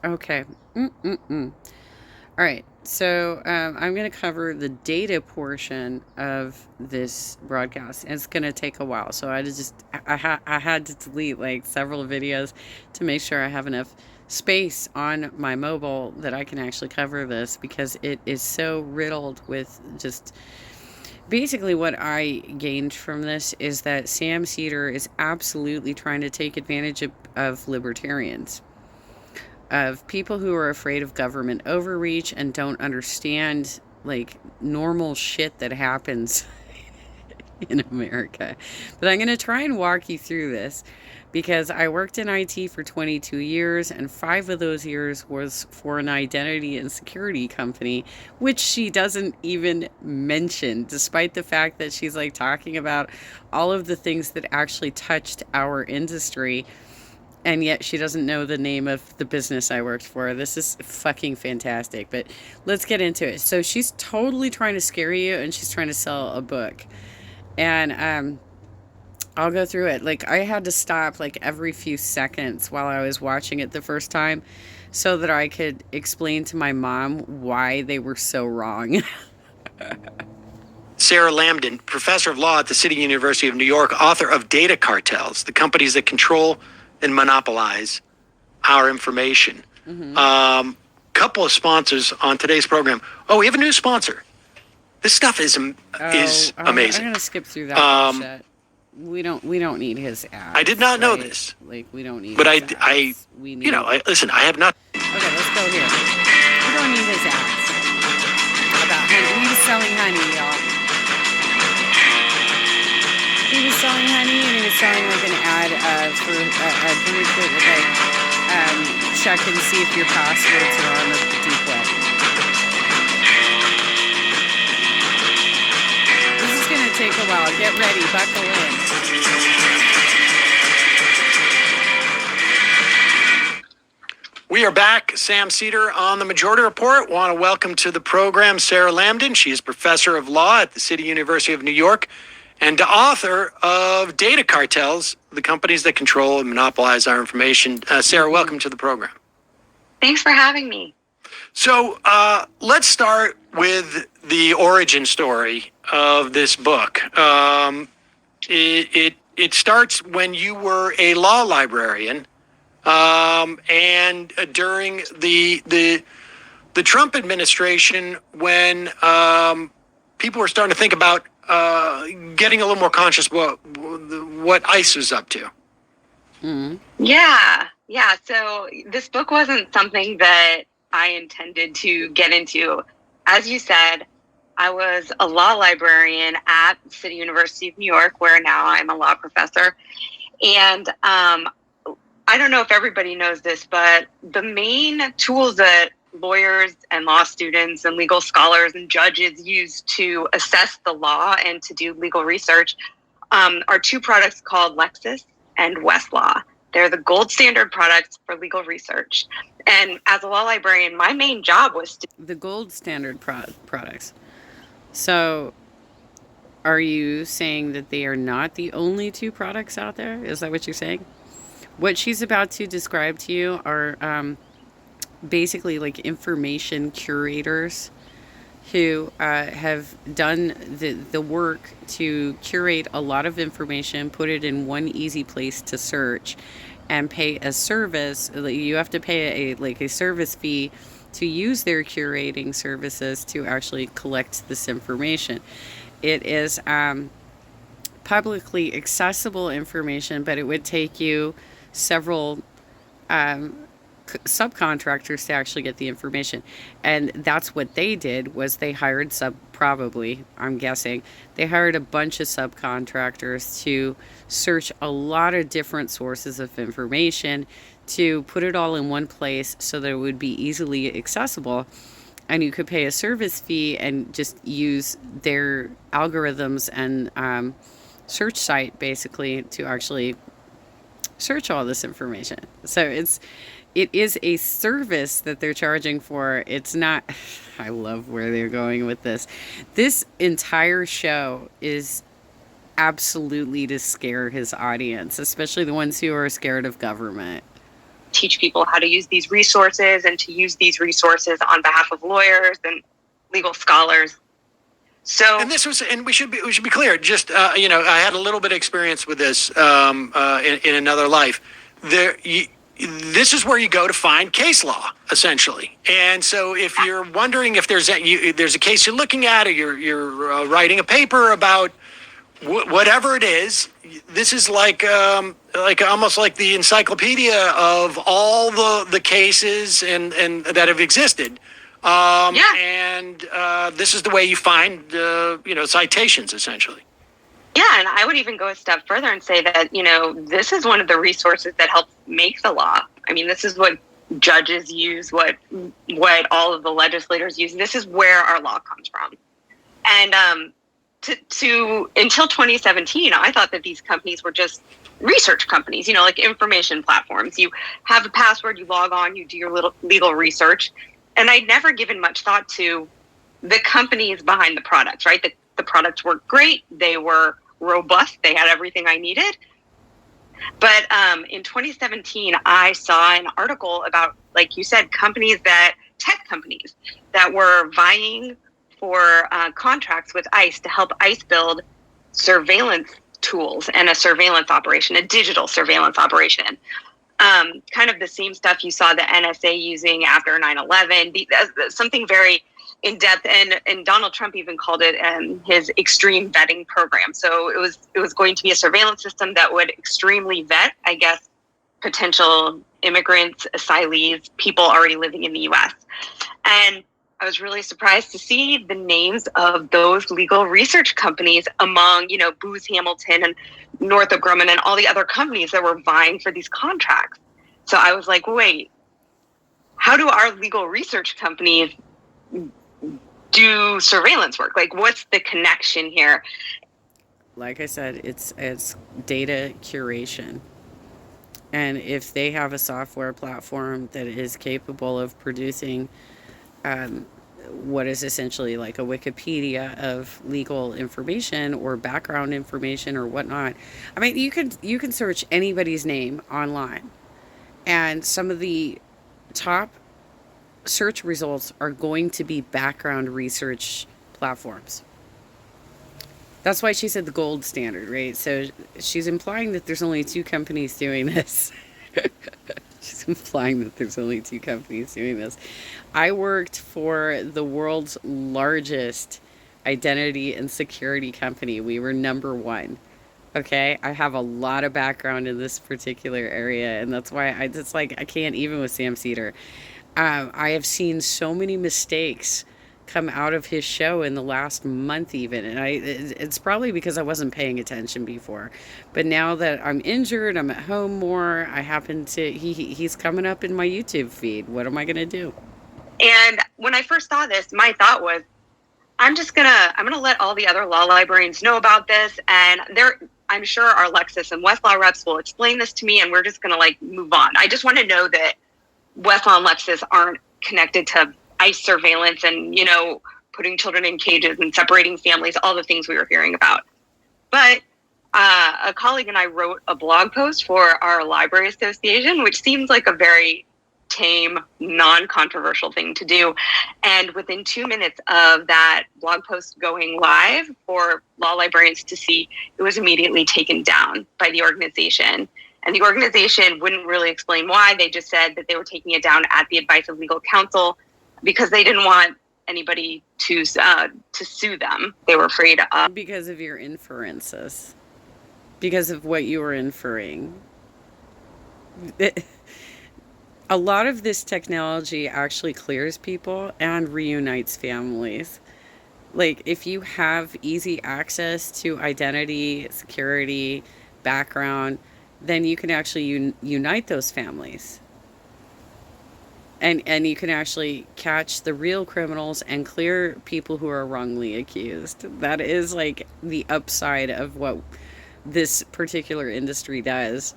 Okay. All right. So I'm going to cover the data portion of this broadcast. And it's going to take a while. So I had to delete like several videos to make sure I have enough space on my mobile that I can actually cover this, because it is so riddled with just basically what I gained from this is that Sam Seder is absolutely trying to take advantage of libertarians, of people who are afraid of government overreach and don't understand like normal shit that happens in America. But I'm going to try and walk you through this because I worked in IT for 22 years, and 5 of those years was for an identity and security company, which she doesn't even mention, despite the fact that she's like talking about all of the things that actually touched our industry. And yet she doesn't know the name of the business I worked for. This is fucking fantastic. But let's get into it. So she's totally trying to scare you, and she's trying to sell a book. And I'll go through it. Like, I had to stop like every few seconds while I was watching it the first time so that I could explain to my mom why they were so wrong. Sarah Lambden, professor of law at the City University of New York, author of Data Cartels, the companies that control and monopolize our information. Couple of sponsors on today's program. Oh, we have a new sponsor. This stuff is amazing. I'm gonna skip through that bullshit. We don't need his ads. I did not know this. Like, we don't need. But his ads. We need. Listen. I have not. Okay, let's go here. We don't need his ads about honey. He was selling honey, y'all. He was selling honey, and he was selling like an ad for a group that would like check and see if your passwords are on the deep web. This is gonna take a while. Get ready, buckle in. We are back. Sam Seder on the Majority Report. Want to welcome to the program Sarah Lambden. She is professor of law at the City University of New York and author of Data Cartels, the companies that control and monopolize our information. Sarah, welcome to the program. Thanks for having me. So let's start with the origin story of this book. It starts when you were a law librarian, and during the Trump administration, when people were starting to think about getting a little more conscious what ICE was up to. Yeah. So this book wasn't something that I intended to get into. As you said, I was a law librarian at City University of New York, where now I'm a law professor. And I don't know if everybody knows this, but the main tools that lawyers and law students and legal scholars and judges use to assess the law and to do legal research are 2 products called Lexis and Westlaw. They're the gold standard products for legal research. And as a law librarian, my main job was to... The gold standard products. So are you saying that they are not the only 2 products out there? Is that what you're saying? What she's about to describe to you are basically like information curators who have done the work to curate a lot of information, put it in one easy place to search, and pay a service. You have to pay a service fee to use their curating services to actually collect this information. It is publicly accessible information, but it would take you several subcontractors to actually get the information. And that's what they did, was they hired I'm guessing they hired a bunch of subcontractors to search a lot of different sources of information, to put it all in one place so that it would be easily accessible, and you could pay a service fee and just use their algorithms and search site basically to actually search all this information. So it is a service that they're charging for. It's not... I love where they're going with this. This entire show is absolutely to scare his audience, especially the ones who are scared of government. teach people how to use these resources and to use these resources on behalf of lawyers and legal scholars. So, and we should be clear. Just I had a little bit of experience with this in another life. This is where you go to find case law, essentially. And so, if you're wondering if there's a case you're looking at, or you're writing a paper about whatever it is, this is like almost like the encyclopedia of all the cases and that have existed. And this is the way you find citations, essentially. Yeah, and I would even go a step further and say that, this is one of the resources that helps make the law. I mean, this is what judges use, what all of the legislators use. This is where our law comes from. And until 2017, I thought that these companies were just research companies, like information platforms. You have a password, you log on, you do your little legal research. And I'd never given much thought to the companies behind the products, right? The products were great. They were robust. They had everything I needed. But in 2017, I saw an article about, like you said, tech companies that were vying for contracts with ICE to help ICE build surveillance tools and a surveillance operation, a digital surveillance operation. Kind of the same stuff you saw the NSA using after 9/11, something very in depth, and Donald Trump even called it his extreme vetting program. So it was going to be a surveillance system that would extremely vet, I guess, potential immigrants, asylees, people already living in the U.S. And I was really surprised to see the names of those legal research companies among, Booz Hamilton and Northrop Grumman and all the other companies that were vying for these contracts. So I was like, wait, how do our legal research companies do surveillance work? Like, what's the connection here? Like I said, it's data curation. And if they have a software platform that is capable of producing what is essentially like a Wikipedia of legal information or background information or whatnot. I mean, you can search anybody's name online, and some of the top search results are going to be background research platforms. That's why she said the gold standard, right? So she's implying that there's only two companies doing this. She's implying that there's only two companies doing this. I worked for the world's largest identity and security company. We were number one. Okay, I have a lot of background in this particular area, and that's why I can't even with Sam Seder. I have seen so many mistakes come out of his show in the last month even, and it's probably because I wasn't paying attention before, but now that I'm injured, I'm at home more, I happen to he's coming up in my YouTube feed. What am I gonna do? And when I first saw this, my thought was, I'm gonna let all the other law librarians know about this, and I'm sure our Lexis and Westlaw reps will explain this to me, and we're just gonna move on. I just want to know that Westlaw and Lexis aren't connected to ICE surveillance and, putting children in cages and separating families, all the things we were hearing about. But a colleague and I wrote a blog post for our library association, which seems like a very tame, non-controversial thing to do. And within 2 minutes of that blog post going live for law librarians to see, it was immediately taken down by the organization. And the organization wouldn't really explain why. They just said that they were taking it down at the advice of legal counsel because they didn't want anybody to sue them. They were afraid of. Because of your inferences. Because of what you were inferring. A lot of this technology actually clears people and reunites families. Like, if you have easy access to identity, security, background, then you can actually unite those families. And you can actually catch the real criminals and clear people who are wrongly accused. That is like the upside of what this particular industry does.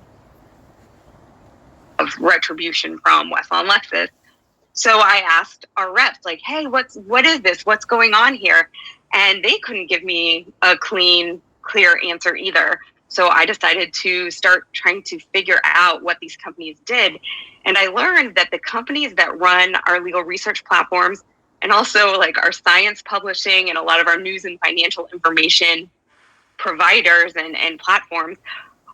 Of retribution from Westlaw and Lexis. So I asked our reps, hey, what is this? What's going on here? And they couldn't give me a clear answer either. So I decided to start trying to figure out what these companies did. And I learned that the companies that run our legal research platforms and also like our science publishing and a lot of our news and financial information providers and platforms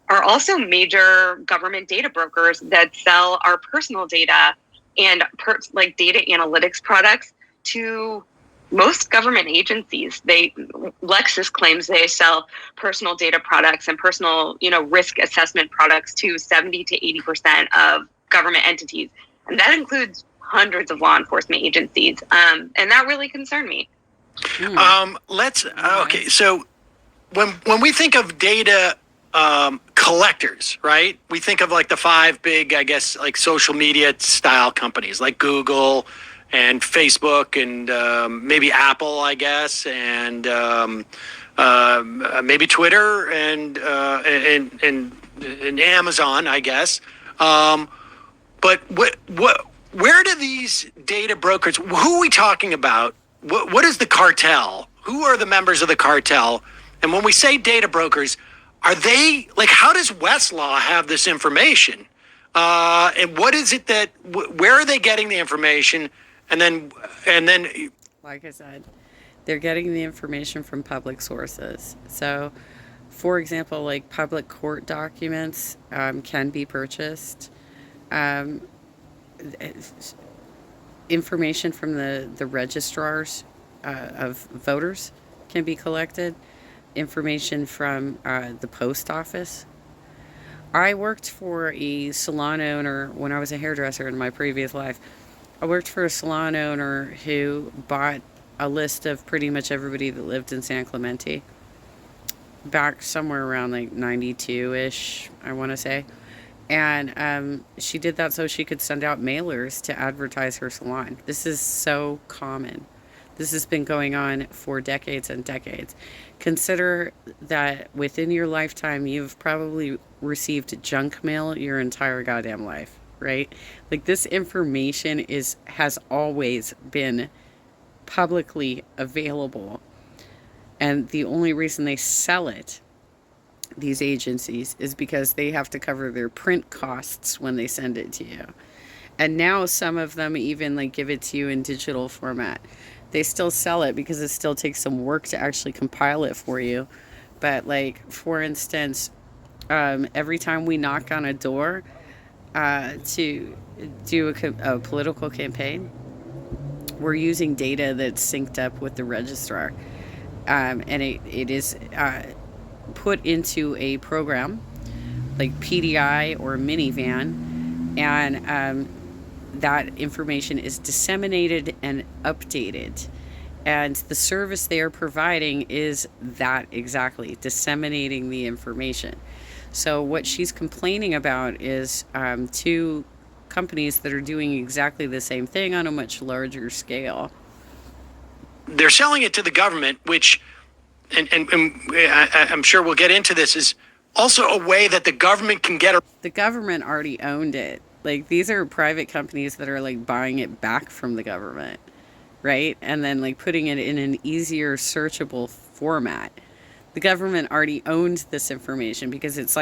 are also major government data brokers that sell our personal data and like data analytics products to most government agencies. Lexis claims they sell personal data products and personal, risk assessment products to 70 to 80% of government entities. And that includes hundreds of law enforcement agencies. And that really concerned me. Okay. So when we think of data collectors, right? We think of like the 5 big, I guess, like social media style companies like Google and Facebook and maybe Apple, I guess, and maybe Twitter and Amazon, I guess. But where do these data brokers? Who are we talking about? What is the cartel? Who are the members of the cartel? And when we say data brokers, are they like? How does Westlaw have this information? And what is it that? Where are they getting the information? And then, like I said, they're getting the information from public sources. So, for example, like public court documents can be purchased. Information from the registrars of voters can be collected. Information from the post office. I worked for a salon owner when I was a hairdresser in my previous life. I worked for a salon owner who bought a list of pretty much everybody that lived in San Clemente back somewhere around like 92-ish, I want to say. And she did that so she could send out mailers to advertise her salon. This is so common. This has been going on for decades and decades. Consider that within your lifetime, you've probably received junk mail your entire goddamn life, right? Like this information has always been publicly available. And the only reason they sell it, these agencies, is because they have to cover their print costs when they send it to you. And now some of them even like give it to you in digital format. They still sell it because it still takes some work to actually compile it for you. But like, for instance, every time we knock on a door to do a political campaign, we're using data that's synced up with the registrar. And it is put into a program like PDI or Minivan, and that information is disseminated and updated. And the service they are providing is that exactly, disseminating the information. So what she's complaining about is 2 companies that are doing exactly the same thing on a much larger scale. They're selling it to the government, which, and I'm sure we'll get into this, is also a way that the government can get. The government already owned it. Like, these are private companies that are like buying it back from the government, right? And then like putting it in an easier searchable format. The government already owns this information because it's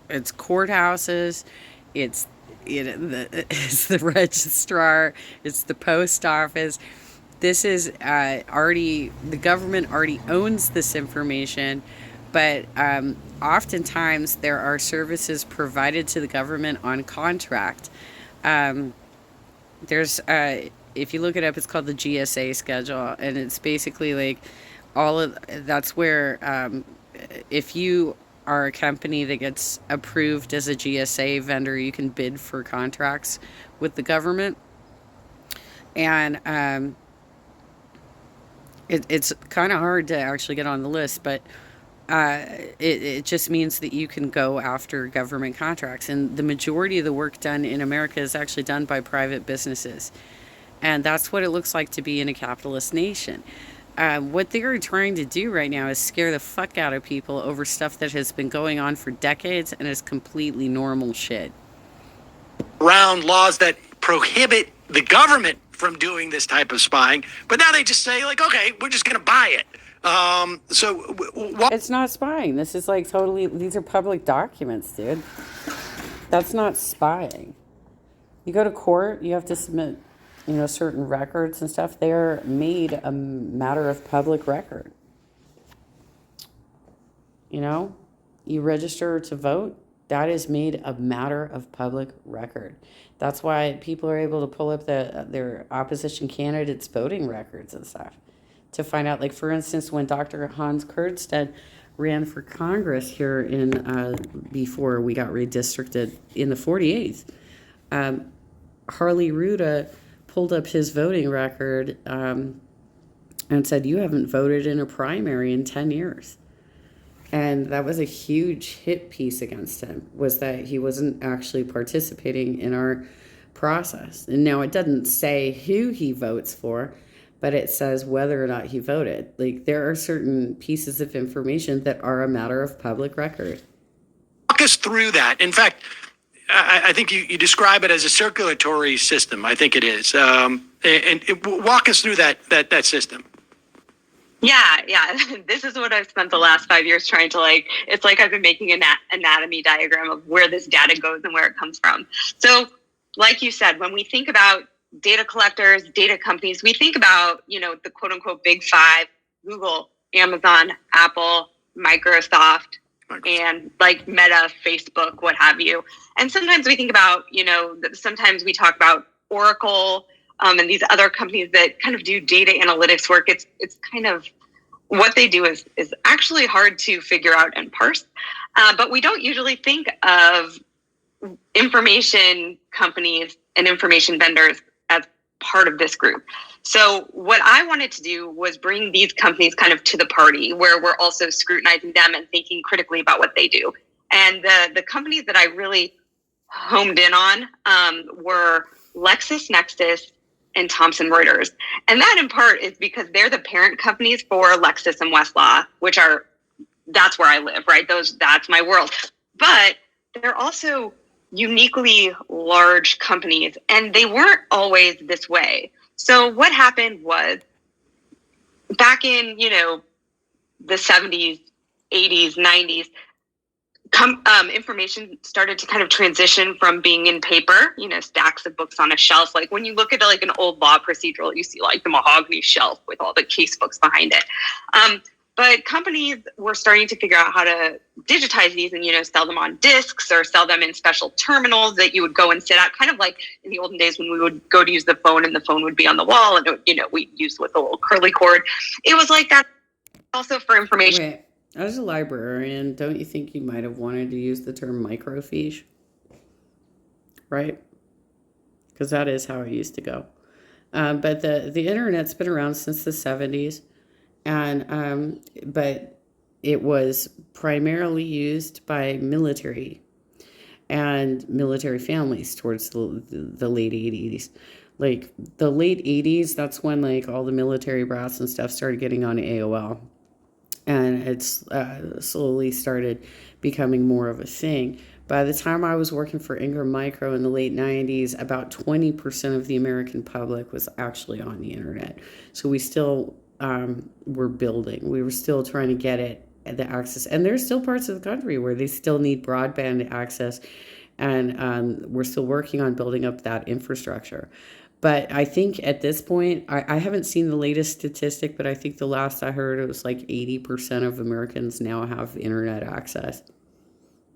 courthouses, it's the registrar, it's the post office. This is the government already owns this information, but oftentimes there are services provided to the government on contract. There's, if you look it up, it's called the GSA schedule, and it's basically like that's where if you are a company that gets approved as a GSA vendor, you can bid for contracts with the government. And it's kind of hard to actually get on the list, but it just means that you can go after government contracts. And the majority of the work done in America is actually done by private businesses. And that's what it looks like to be in a capitalist nation. What they're trying to do right now is scare the fuck out of people over stuff that has been going on for decades and is completely normal shit. Around laws that prohibit the government from doing this type of spying, but now they just say like, okay, we're just going to buy it. It's not spying. This is like totally, these are public documents, dude. That's not spying. You go to court, you have to submit, certain records and stuff. They're made a matter of public record. You register to vote, that is made a matter of public record. That's why people are able to pull up their opposition candidates' voting records and stuff to find out. Like, for instance, when Dr. Hans Kurdstead ran for Congress here before we got redistricted in the 48th, Harley Ruda pulled up his voting record and said, "You haven't voted in a primary in 10 years." And that was a huge hit piece against him, was that he wasn't actually participating in our process. And now it doesn't say who he votes for, but it says whether or not he voted. Like, there are certain pieces of information that are a matter of public record. Walk us through that. In fact, I think you describe it as a circulatory system. I think it is. Walk us through that system. Yeah. This is what I've spent the last 5 years trying to it's like I've been making an anatomy diagram of where this data goes and where it comes from. So like you said, when we think about data collectors, data companies, we think about, the quote unquote big five: Google, Amazon, Apple, Microsoft, and like Meta, Facebook, what have you. And sometimes we think about, sometimes we talk about Oracle, and these other companies that kind of do data analytics work. It's kind of what they do is actually hard to figure out and parse. But we don't usually think of information companies and information vendors as part of this group. So what I wanted to do was bring these companies kind of to the party, where we're also scrutinizing them and thinking critically about what they do. And the companies that I really homed in on were LexisNexis and Thomson Reuters. And that in part is because they're the parent companies for Lexis and Westlaw, that's where I live, right? That's my world. But they're also uniquely large companies, and they weren't always this way. So what happened was, back in, the 70s, 80s, 90s, information started to kind of transition from being in paper, stacks of books on a shelf. Like, when you look at like an old law procedural, you see like the mahogany shelf with all the case books behind it. But companies were starting to figure out how to digitize these and, sell them on discs or sell them in special terminals that you would go and sit at, kind of like in the olden days when we would go to use the phone and the phone would be on the wall and, we used with a little curly cord. It was like that also for information. Wait. As a librarian, don't you think you might have wanted to use the term microfiche? Right? Because that is how it used to go. But the internet's been around since the 70s, and but it was primarily used by military and military families towards the late 80s. Like, the late 80s, that's when like all the military brass and stuff started getting on AOL. And it's slowly started becoming more of a thing. By the time I was working for Ingram Micro in the late 90s, about 20% of the American public was actually on the internet. So we still were building. We were still trying to get the access. And there's still parts of the country where they still need broadband access. And we're still working on building up that infrastructure. But I think at this point, I haven't seen the latest statistic, but I think the last I heard, it was like 80% of Americans now have internet access.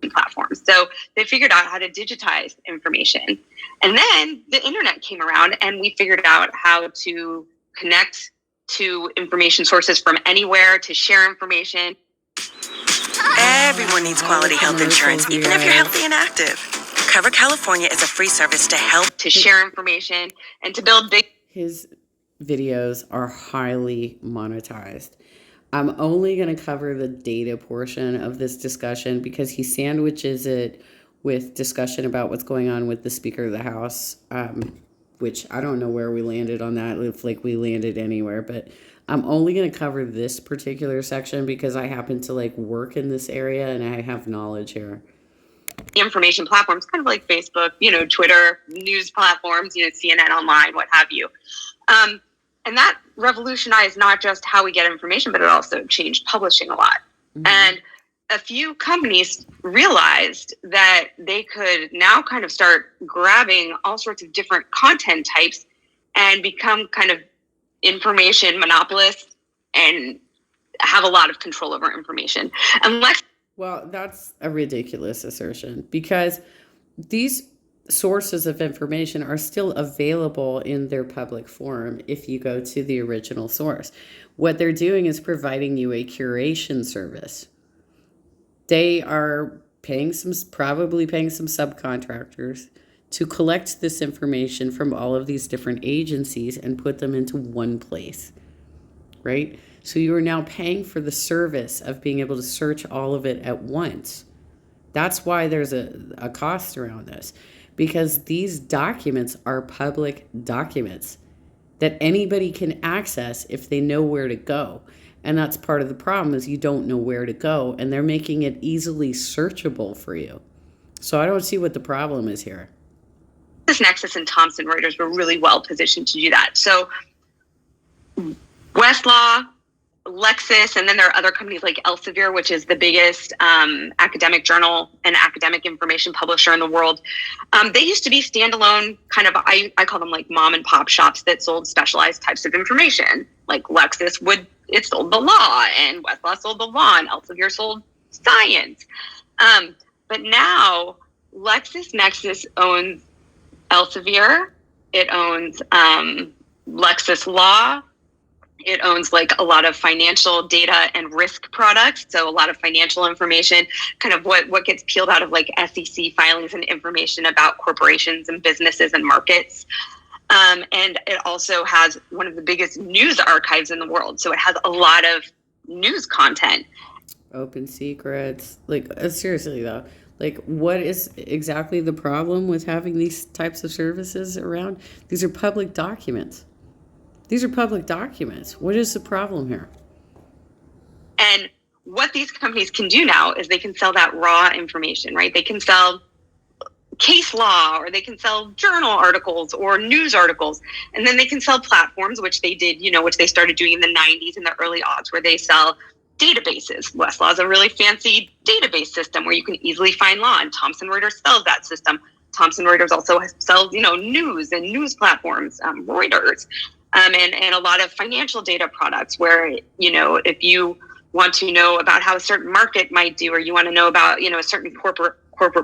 Platforms. So they figured out how to digitize information. And then the internet came around, and we figured out how to connect to information sources from anywhere, to share information. Everyone needs quality health insurance, even if you're healthy and active. Cover California is a free service to help to share information and to build big. His videos are highly monetized. I'm only going to cover the data portion of this discussion because he sandwiches it with discussion about what's going on with the Speaker of the House, which I don't know where we landed on that, if like we landed anywhere, but I'm only going to cover this particular section because I happen to like work in this area and I have knowledge here. Information platforms, kind of like Facebook, Twitter, news platforms, CNN Online, what have you. And that revolutionized not just how we get information, but it also changed publishing a lot. Mm-hmm. And a few companies realized that they could now kind of start grabbing all sorts of different content types and become kind of information monopolists and have a lot of control over information. Well, that's a ridiculous assertion, because these sources of information are still available in their public form if you go to the original source. What they're doing is providing you a curation service. They are probably paying some subcontractors to collect this information from all of these different agencies and put them into one place, right? So you are now paying for the service of being able to search all of it at once. That's why there's a cost around this, because these documents are public documents that anybody can access if they know where to go. And that's part of the problem, is you don't know where to go, and they're making it easily searchable for you. So I don't see what the problem is here. Nexus and Thomson Reuters were really well positioned to do that. So Westlaw, Lexis, and then there are other companies like Elsevier, which is the biggest academic journal and academic information publisher in the world. They used to be standalone kind of, I call them like mom and pop shops that sold specialized types of information. Like Lexis it sold the law, and Westlaw sold the law, and Elsevier sold science. But now LexisNexis owns Elsevier. It owns Lexis Law. It owns like a lot of financial data and risk products. So a lot of financial information, kind of what gets peeled out of like SEC filings and information about corporations and businesses and markets. And it also has one of the biggest news archives in the world. So it has a lot of news content. Open secrets. Like, seriously though, like, what is exactly the problem with having these types of services around? These are public documents. What is the problem here? And what these companies can do now is they can sell that raw information, right? They can sell case law, or they can sell journal articles or news articles. And then they can sell platforms, which they did, which they started doing in the 90s and the early aughts, where they sell databases. Westlaw is a really fancy database system where you can easily find law, and Thomson Reuters sells that system. Thomson Reuters also sells, news and news platforms, Reuters. And a lot of financial data products where, if you want to know about how a certain market might do, or you want to know about, a certain corporate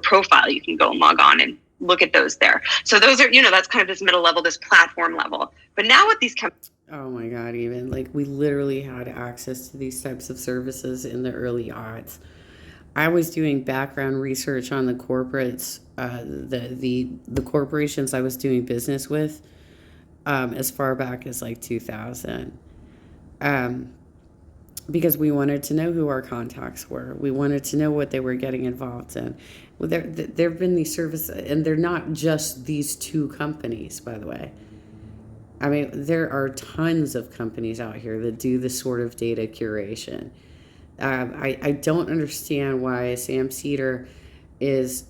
profile, you can go and log on and look at those there. So those are, that's kind of this middle level, this platform level. But now with these companies. Oh my God, even like we literally had access to these types of services in the early aughts. I was doing background research on the corporates, the corporations I was doing business with, as far back as like 2000, because we wanted to know who our contacts were. We wanted to know what they were getting involved in. Well, there have been these services, and they're not just these two companies, by the way. I mean, there are tons of companies out here that do this sort of data curation. I don't understand why Sam Seder is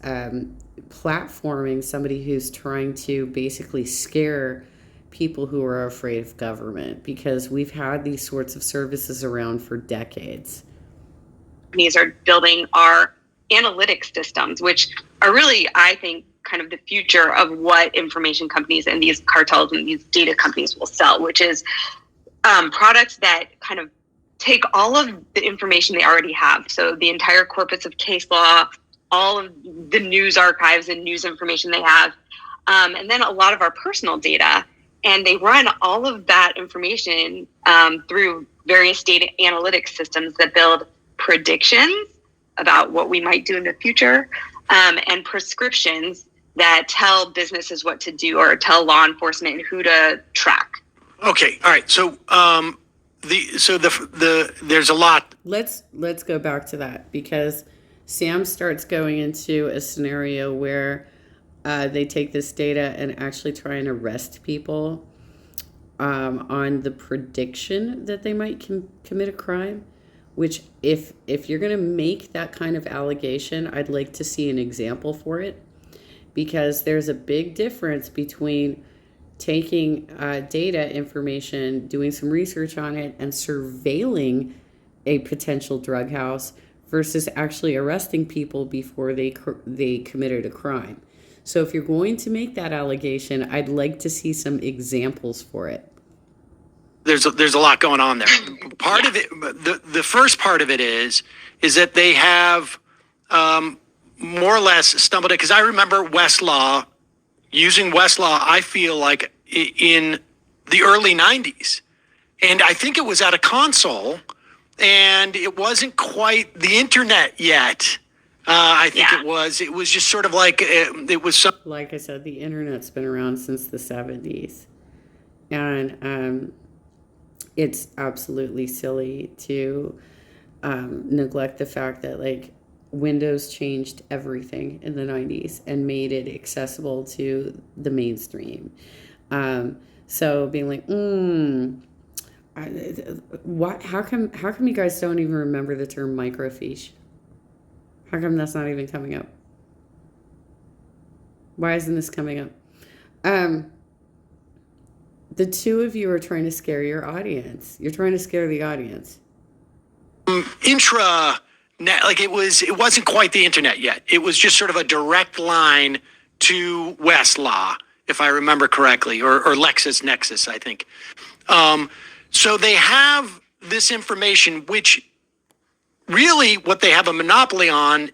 platforming somebody who's trying to basically scare people who are afraid of government, because we've had these sorts of services around for decades. Companies are building our analytics systems, which are really, I think, kind of the future of what information companies and these cartels and these data companies will sell, which is products that kind of take all of the information they already have. So the entire corpus of case law, all of the news archives and news information they have, and then a lot of our personal data. And they run all of that information through various data analytics systems that build predictions about what we might do in the future, and prescriptions that tell businesses what to do, or tell law enforcement who to track. Okay, all right. So there's a lot. Let's go back to that, because Sam starts going into a scenario where they take this data and actually try and arrest people on the prediction that they might commit a crime, which if you're going to make that kind of allegation, I'd like to see an example for it, because there's a big difference between taking data information, doing some research on it, and surveilling a potential drug house versus actually arresting people before they committed a crime. So if you're going to make that allegation, I'd like to see some examples for it. There's a lot going on there. Part of it, the first part of it is that they have more or less stumbled it, because I remember Westlaw, using Westlaw, I feel like in the early 90s. And I think it was at a console, and it wasn't quite the internet yet. I think it was just sort of like, it was some. Like I said, the internet's been around since the 70s. And it's absolutely silly to neglect the fact that, like, Windows changed everything in the 90s and made it accessible to the mainstream. So being like, what? How come you guys don't even remember the term microfiche? How come that's not even coming up? Why isn't this coming up? The two of you are trying to scare your audience. You're trying to scare the audience. Like it wasn't quite the internet yet. It was just sort of a direct line to Westlaw, if I remember correctly, or LexisNexis, I think. So they have this information, which really what they have a monopoly on,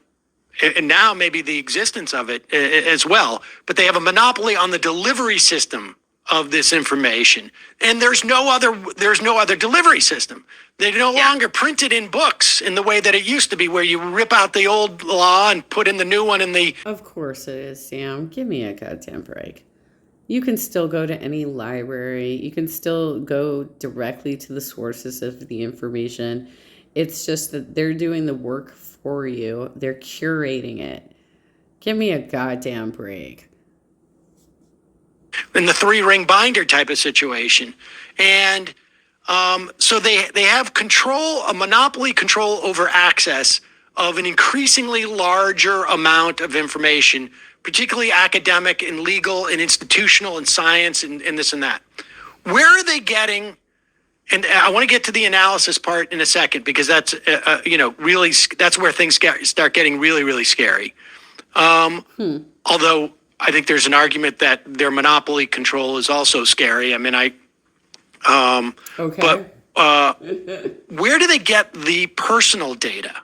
and now maybe the existence of it as well, but they have a monopoly on the delivery system of this information. And there's no other delivery system. They no longer print it in books in the way that it used to be, where you rip out the old law and put in the new one in the... Of course it is, Sam. Give me a goddamn break. You can still go to any library. You can still go directly to the sources of the information. It's just that they're doing the work for you. They're curating it. Give me a goddamn break. In the 3-ring binder type of situation. And so they have a monopoly control over access of an increasingly larger amount of information, particularly academic and legal and institutional and science and this and that. Where are they getting? And I want to get to the analysis part in a second, because that's really, that's where things start getting really, really scary. Although I think there's an argument that their monopoly control is also scary. I mean, okay. But where do they get the personal data?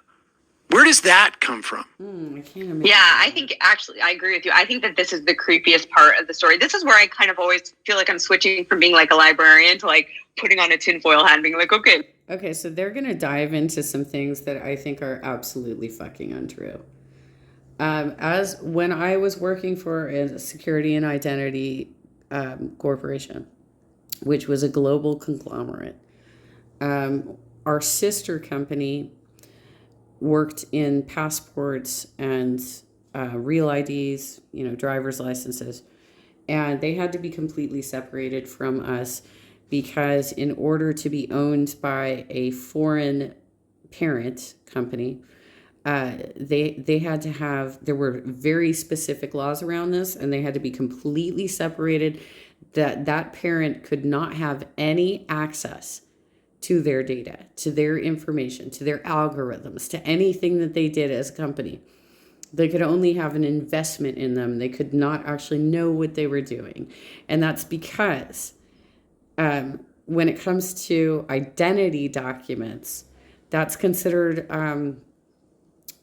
Where does that come from? I can't imagine. Yeah, I think actually I agree with you. I think that this is the creepiest part of the story. This is where I kind of always feel like I'm switching from being like a librarian to like putting on a tinfoil hat and being like, okay. Okay, so they're going to dive into some things that I think are absolutely fucking untrue. As when I was working for a security and identity corporation, which was a global conglomerate, our sister company worked in passports and real IDs, driver's licenses, and they had to be completely separated from us because in order to be owned by a foreign parent company, they had to have, there were very specific laws around this, and they had to be completely separated. That parent could not have any access to their data, to their information, to their algorithms, to anything that they did as a company. They could only have an investment in them. They could not actually know what they were doing. And that's because when it comes to identity documents, that's considered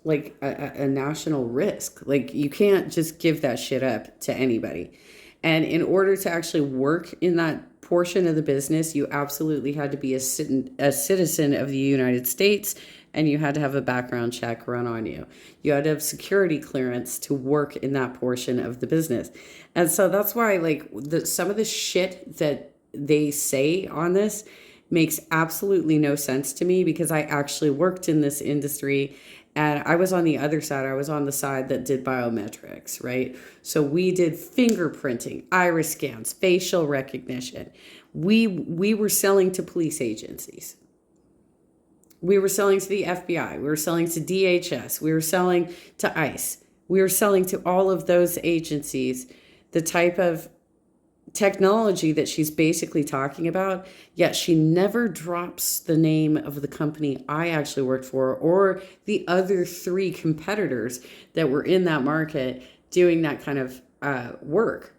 like a national risk. Like, you can't just give that shit up to anybody. And in order to actually work in that portion of the business, you absolutely had to be a citizen of the United States, and you had to have a background check run on you. You had to have security clearance to work in that portion of the business. And so that's why, like, some of the shit that they say on this makes absolutely no sense to me, because I actually worked in this industry. And I was on the other side. I was on the side that did biometrics, right? So we did fingerprinting, iris scans, facial recognition. We were selling to police agencies. We were selling to the FBI. We were selling to DHS. We were selling to ICE. We were selling to all of those agencies the type of technology that she's basically talking about, yet she never drops the name of the company I actually worked for or the other three competitors that were in that market doing that kind of work.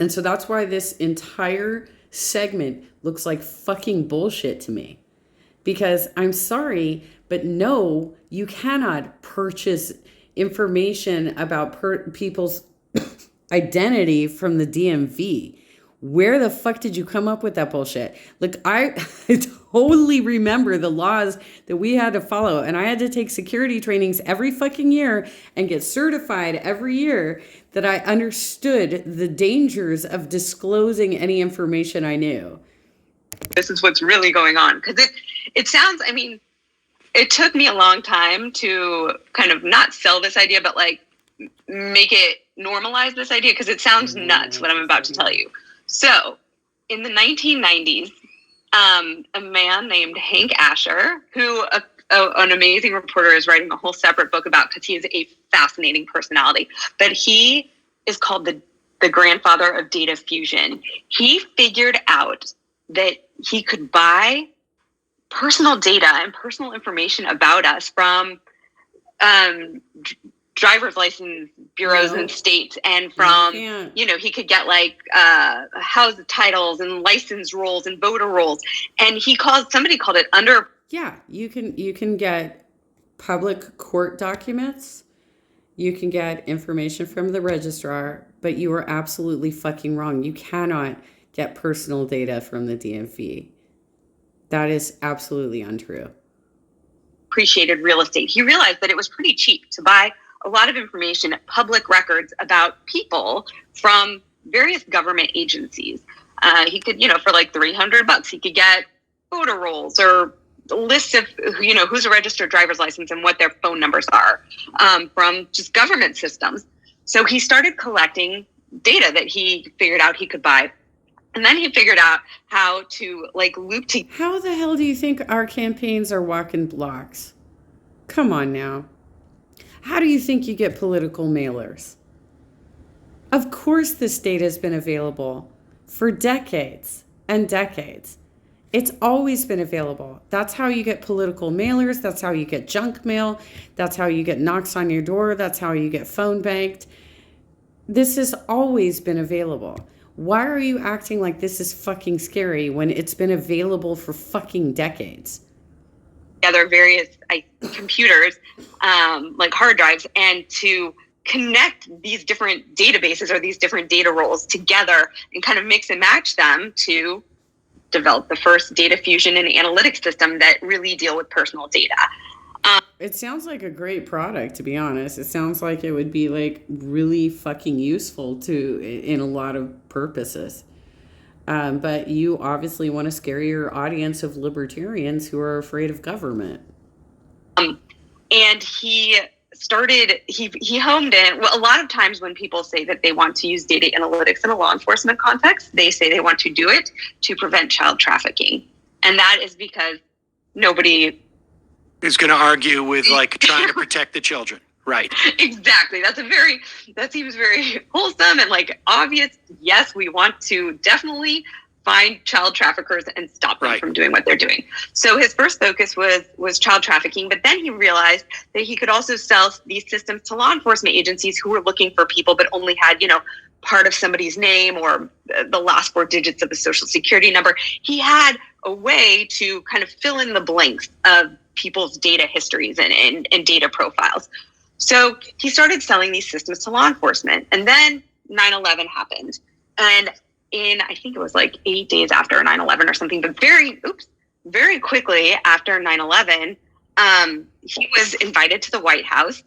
And so that's why this entire segment looks like fucking bullshit to me. Because I'm sorry, but no, you cannot purchase information about people's identity from the DMV. Where the fuck did you come up with that bullshit? Look, I totally remember the laws that we had to follow, and I had to take security trainings every fucking year and get certified every year that I understood the dangers of disclosing any information I knew. This is what's really going on. Because it sounds, I mean, it took me a long time to kind of not sell this idea, but like make it normalize this idea, because it sounds nuts what I'm about to tell you. So in the 1990s, a man named Hank Asher, who an amazing reporter is writing a whole separate book about, because he is a fascinating personality, but he is called the grandfather of data fusion. He figured out that he could buy personal data and personal information about us from driver's license bureaus in states, and from, he could get like house titles and license rolls and voter rolls. And somebody called it under. Yeah, you can get public court documents. You can get information from the registrar, but you are absolutely fucking wrong. You cannot get personal data from the DMV. That is absolutely untrue. Appreciated real estate. He realized that it was pretty cheap to buy a lot of information, public records about people from various government agencies. He could, for like $300, he could get voter rolls or lists of, who's a registered driver's license and what their phone numbers are from just government systems. So he started collecting data that he figured out he could buy. And then he figured out how to loop together. How the hell do you think our campaigns are walking blocks? Come on now. How do you think you get political mailers? Of course this data has been available for decades and decades. It's always been available. That's how you get political mailers. That's how you get junk mail. That's how you get knocks on your door. That's how you get phone banked. This has always been available. Why are you acting like this is fucking scary when it's been available for fucking decades? Together various computers, like hard drives, and to connect these different databases or these different data roles together and kind of mix and match them to develop the first data fusion and analytics system that really deal with personal data. It sounds like a great product, to be honest. It sounds like it would be really fucking useful in a lot of purposes. But you obviously want to scare your audience of libertarians who are afraid of government. And he homed in. Well, a lot of times when people say that they want to use data analytics in a law enforcement context, they say they want to do it to prevent child trafficking. And that is because nobody is going to argue with trying to protect the children. Right. Exactly. That seems very wholesome and obvious. Yes, we want to definitely find child traffickers and stop them from doing what they're doing. So his first focus was child trafficking, but then he realized that he could also sell these systems to law enforcement agencies who were looking for people but only had, part of somebody's name or the last 4 digits of a social security number. He had a way to kind of fill in the blanks of people's data histories and data profiles. So he started selling these systems to law enforcement. And then 9/11 happened. And I think it was 8 days after 9/11 or something, but very quickly after 9/11, he was invited to the White House,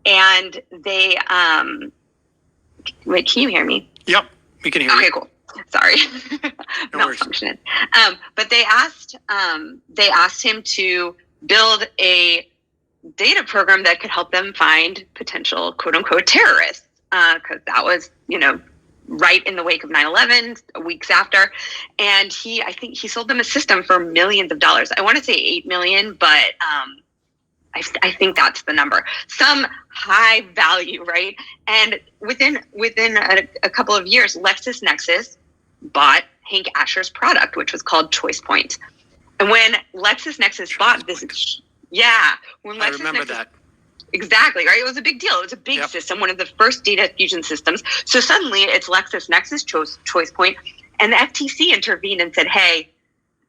and they, wait, can you hear me? Yep, we can hear you. Okay, cool. Sorry. No malfunctioning. But they asked him to build a data program that could help them find potential quote unquote terrorists. Cause that was, right in the wake of 9/11, weeks after. And I think he sold them a system for millions of dollars. I want to say 8 million, but I think that's the number. Some high value, right? And within a couple of years, LexisNexis bought Hank Asher's product, which was called ChoicePoint. And when LexisNexis bought this, when I remember that. Exactly, right? It was a big deal. It was a big system, one of the first data fusion systems. So suddenly it's LexisNexis ChoicePoint, and the FTC intervened and said, hey,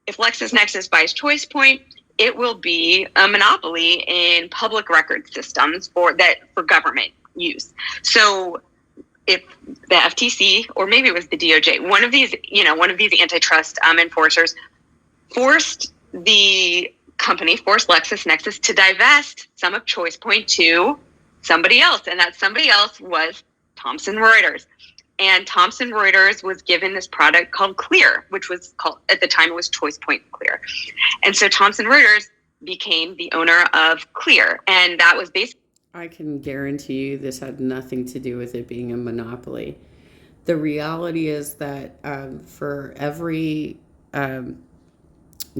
if LexisNexis buys ChoicePoint, it will be a monopoly in public record systems for government use. So if the FTC, or maybe it was the DOJ, one of these antitrust enforcers forced LexisNexis to divest some of ChoicePoint to somebody else. And that somebody else was Thomson Reuters. And Thomson Reuters was given this product called Clear, which was called, at the time, it was ChoicePoint Clear. And so Thomson Reuters became the owner of Clear. And that was basically... I can guarantee you this had nothing to do with it being a monopoly. The reality is that for every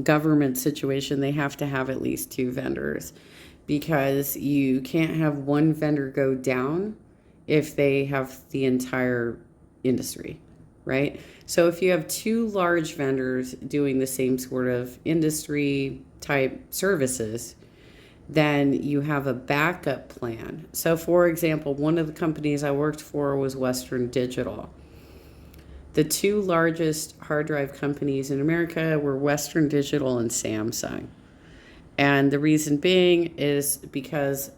government situation, they have to have at least two vendors, because you can't have one vendor go down if they have the entire industry, right? So if you have two large vendors doing the same sort of industry type services, then you have a backup plan. So for example, one of the companies I worked for was Western Digital. The two largest hard drive companies in America were Western Digital and Samsung. And the reason being is because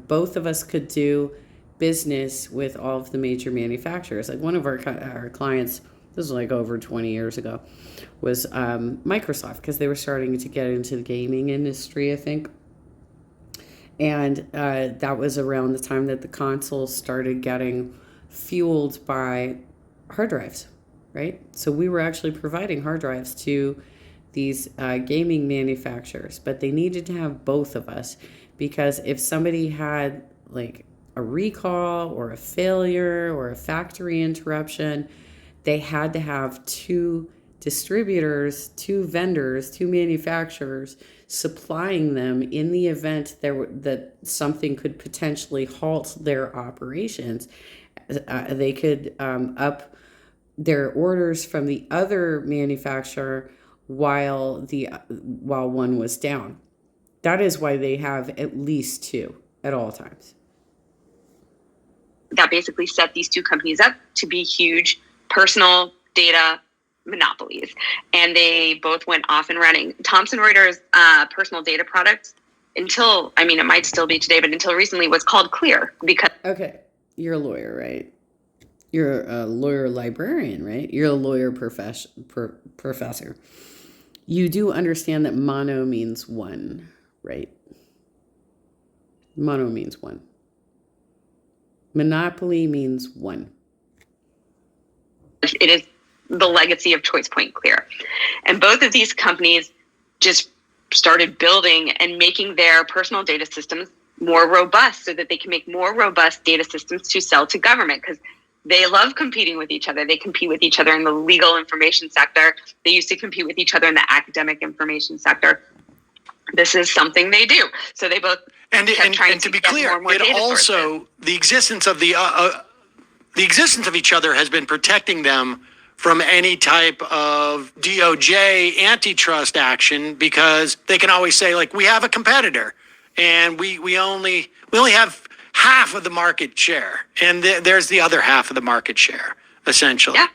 both of us could do business with all of the major manufacturers. Like one of our clients, this was like over 20 years ago, was Microsoft, because they were starting to get into the gaming industry, I think. And that was around the time that the consoles started getting fueled by hard drives, right? So we were actually providing hard drives to these gaming manufacturers, but they needed to have both of us, because if somebody had like a recall or a failure or a factory interruption, they had to have two distributors, two vendors, two manufacturers supplying them in the event that something could potentially halt their operations. They could up their orders from the other manufacturer while one was down. That is why they have at least two at all times. That basically set these two companies up to be huge personal data monopolies. And they both went off and running. Thomson Reuters' personal data product, it might still be today, but until recently was called Clear. Because okay, you're a lawyer, right? You're a lawyer librarian, right? You're a lawyer professor. You do understand that mono means one, right? Mono means one. Monopoly means one. It is the legacy of ChoicePoint Clear. And both of these companies just started building and making their personal data systems more robust so that they can make more robust data systems to sell to government, because they love competing with each other. They compete with each other in the legal information sector. They used to compete with each other in the academic information sector. This is something they do. So they both and to be clear, it also the existence of the existence of each other has been protecting them from any type of DOJ antitrust action, because they can always say, like, we have a competitor and we only have half of the market share, and there's the other half of the market share, essentially. Yeah,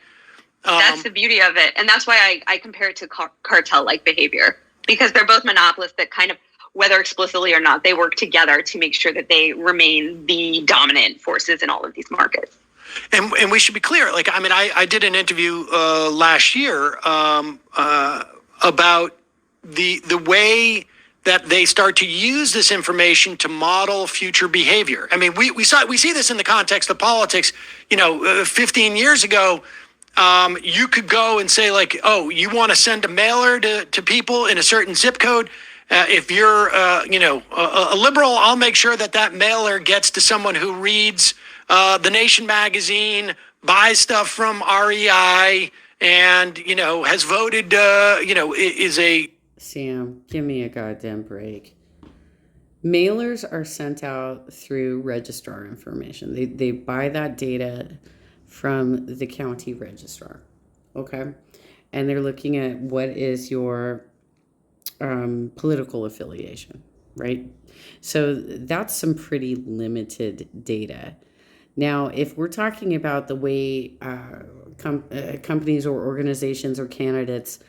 that's the beauty of it. And that's why I compare it to cartel-like behavior, because they're both monopolists that kind of, whether explicitly or not, they work together to make sure that they remain the dominant forces in all of these markets. And we should be clear. Like, I did an interview last year about the way that they start to use this information to model future behavior. I mean, we see this in the context of politics. 15 years ago, you could go and say, like, oh, you want to send a mailer to people in a certain zip code. If you're, a liberal, I'll make sure that mailer gets to someone who reads The Nation magazine, buys stuff from REI, and, has voted, is a... Sam, give me a goddamn break. Mailers are sent out through registrar information. They buy that data from the county registrar. Okay. And they're looking at what is your political affiliation, right? So that's some pretty limited data. Now, if we're talking about the way companies or organizations or candidates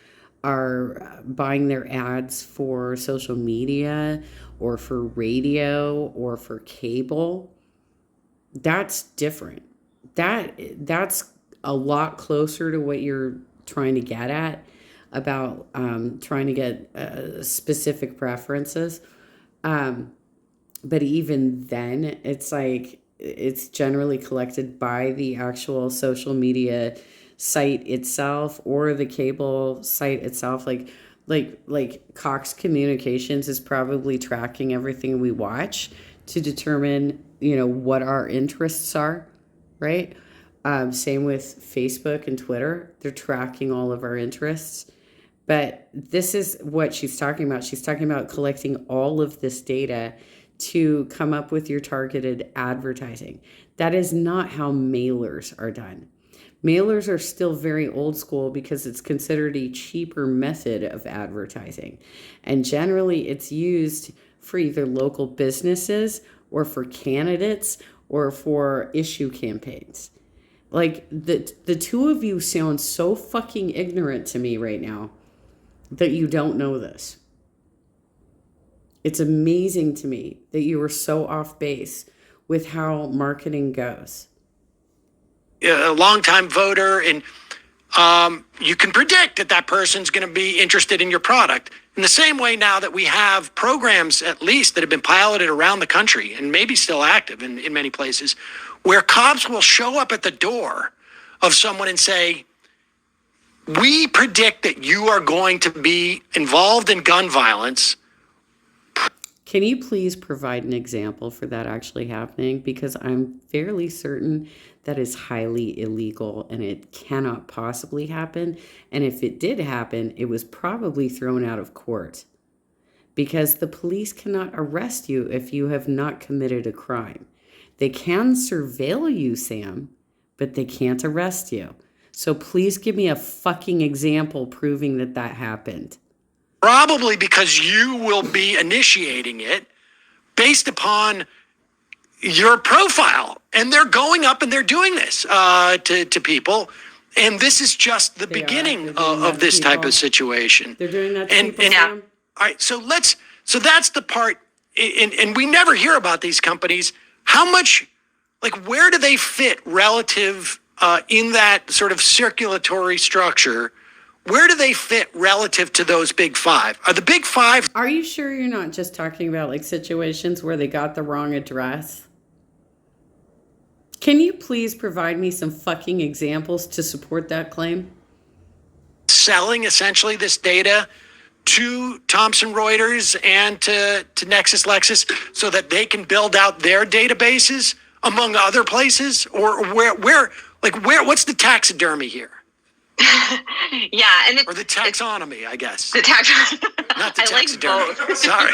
are buying their ads for social media or for radio or for cable, that's different. That's a lot closer to what you're trying to get at about trying to get specific preferences. But even then, it's like it's generally collected by the actual social media site itself or the cable site itself. Like Cox Communications is probably tracking everything we watch to determine, what our interests are, right? Same with Facebook and Twitter. They're tracking all of our interests. But this is what she's talking about. She's talking about collecting all of this data to come up with your targeted advertising. That is not how mailers are done. Mailers are still very old school because it's considered a cheaper method of advertising. And generally, it's used for either local businesses or for candidates or for issue campaigns. Like, the two of you sound so fucking ignorant to me right now that you don't know this. It's amazing to me that you are so off base with how marketing goes. A longtime voter, and you can predict that person's going to be interested in your product. In the same way now that we have programs, at least, that have been piloted around the country and maybe still active in many places, where cops will show up at the door of someone and say, we predict that you are going to be involved in gun violence. Can you please provide an example for that actually happening? Because I'm fairly certain that is highly illegal and it cannot possibly happen. And if it did happen, it was probably thrown out of court. Because the police cannot arrest you if you have not committed a crime. They can surveil you, Sam, but they can't arrest you. So please give me a fucking example proving that happened. Probably because you will be initiating it based upon your profile. And they're going up and they're doing this to people. And this is just the beginning of this type of situation. They're doing that to people, Sam? All right, so that's the part, and we never hear about these companies. How much, where do they fit relative in that sort of circulatory structure? Where do they fit relative to those big five? Are the big five? Are you sure you're not just talking about situations where they got the wrong address? Can you please provide me some fucking examples to support that claim? Selling essentially this data to Thomson Reuters and to Nexus Lexus so that they can build out their databases among other places? Or where what's the taxidermy here? Yeah, and or the taxonomy, I guess. The not the taxidermy. I like both. Sorry.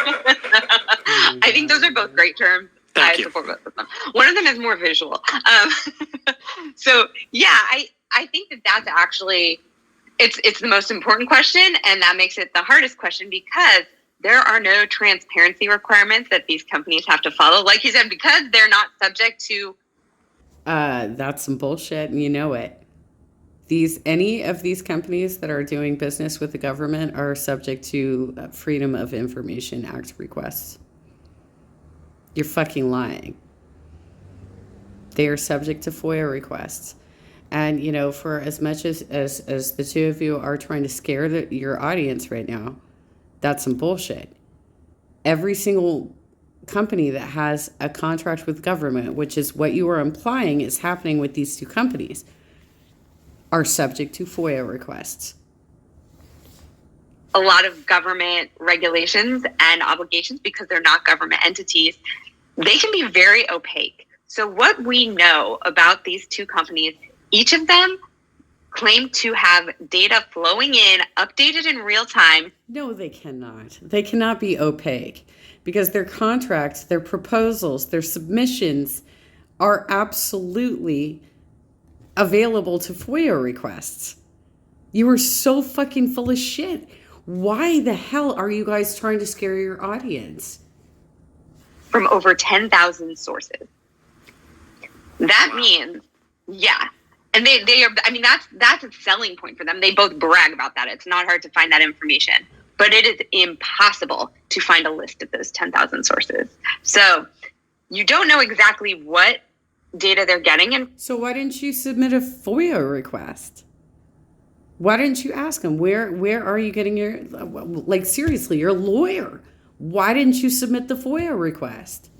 I think those are both great terms. Thank you. Support both of them. One of them is more visual. So yeah, I think that's actually it's the most important question, and that makes it the hardest question because there are no transparency requirements that these companies have to follow. Like you said, because they're not subject to. That's some bullshit, and you know it. Any of these companies that are doing business with the government are subject to Freedom of Information Act requests. You're fucking lying. They are subject to FOIA requests. And, for as much as the two of you are trying to scare your audience right now, that's some bullshit. Every single company that has a contract with government, which is what you are implying is happening with these two companies, are subject to FOIA requests. A lot of government regulations and obligations, because they're not government entities, they can be very opaque. So what we know about these two companies, each of them claim to have data flowing in, updated in real time. No, they cannot. They cannot be opaque. because their contracts, their proposals, their submissions are absolutely available to FOIA requests. You are so fucking full of shit. Why the hell are you guys trying to scare your audience? From over 10,000 sources. That means, yeah. And they are, I mean, that's a selling point for them. They both brag about that. It's not hard to find that information, but it is impossible to find a list of those 10,000 sources. So you don't know exactly what data they're getting. And so why didn't you submit a FOIA request? Why didn't you ask them, where are you getting your, like, seriously, you're a lawyer. Why didn't you submit the FOIA request?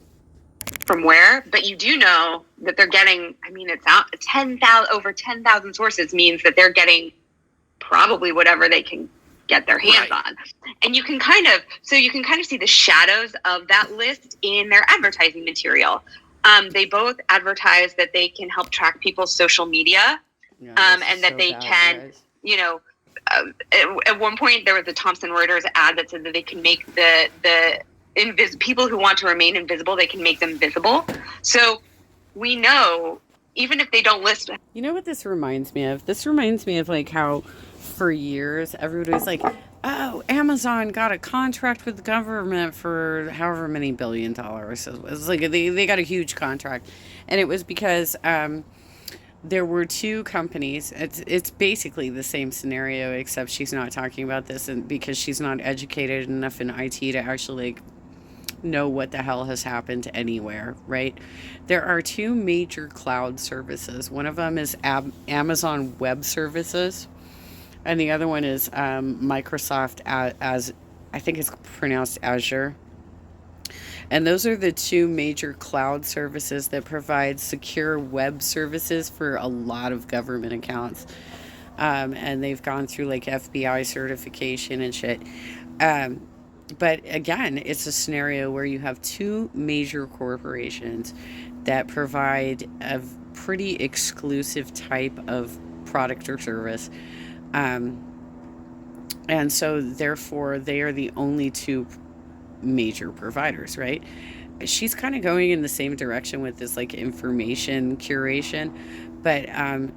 From where? But you do know that they're getting, I mean, it's out 10,000, over 10,000 sources means that they're getting probably whatever they can get their hands on. And you can kind of see the shadows of that list in their advertising material. They both advertise that they can help track people's social media, and that they can, you know, at one point there was a Thomson Reuters ad that said that they can make the people who want to remain invisible, they can make them visible. So we know, even if they don't list. You know what this reminds me of? This reminds me of like how for years everybody was like, oh, Amazon got a contract with the government for however many $1 billion. It was like they got a huge contract. And it was because there were two companies. It's basically the same scenario, except she's not talking about this, and because she's not educated enough in IT to actually like know what the hell has happened anywhere, right? There are two major cloud services. One of them is Amazon Web Services, and the other one is Microsoft as I think it's pronounced Azure. And those are the two major cloud services that provide secure web services for a lot of government accounts. And they've gone through like FBI certification and shit. But again, it's a scenario where you have two major corporations that provide a pretty exclusive type of product or service. And so therefore they are the only two major providers, right? She's kind of going in the same direction with this like information curation, but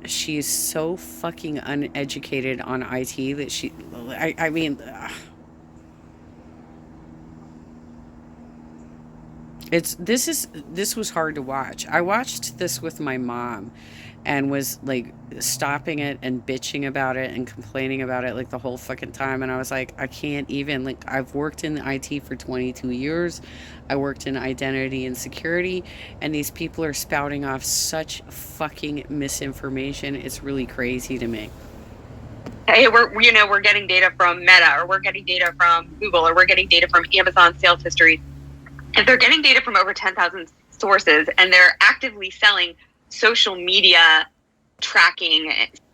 she's so fucking uneducated on IT that I mean, this was hard to watch. I watched this with my mom and was like stopping it and bitching about it and complaining about it like the whole fucking time. And I was like, I can't even, like, I've worked in IT for 22 years. I worked in identity and security, and these people are spouting off such fucking misinformation. It's really crazy to me. Hey, we're getting data from Meta, or we're getting data from Google, or we're getting data from Amazon sales history. If they're getting data from over 10,000 sources and they're actively selling social media tracking.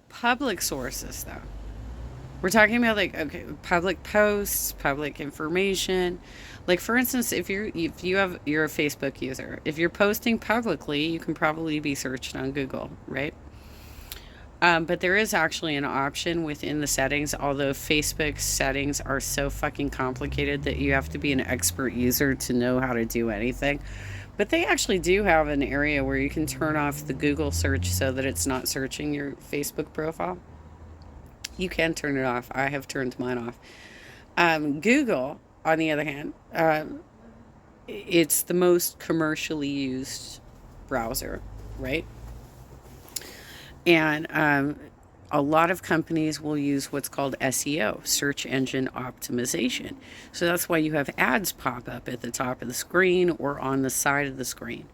Public sources, though. We're talking about like, okay, public posts, public information. Like, for instance, if you're a Facebook user, if you're posting publicly, you can probably be searched on Google, right? But there is actually an option within the settings, although Facebook's settings are so fucking complicated that you have to be an expert user to know how to do anything. But they actually do have an area where you can turn off the Google search so that it's not searching your Facebook profile. You can turn it off. I have turned mine off. Google, on the other hand, it's the most commercially used browser, right? And a lot of companies will use what's called SEO, search engine optimization. So that's why you have ads pop up at the top of the screen or on the side of the screen.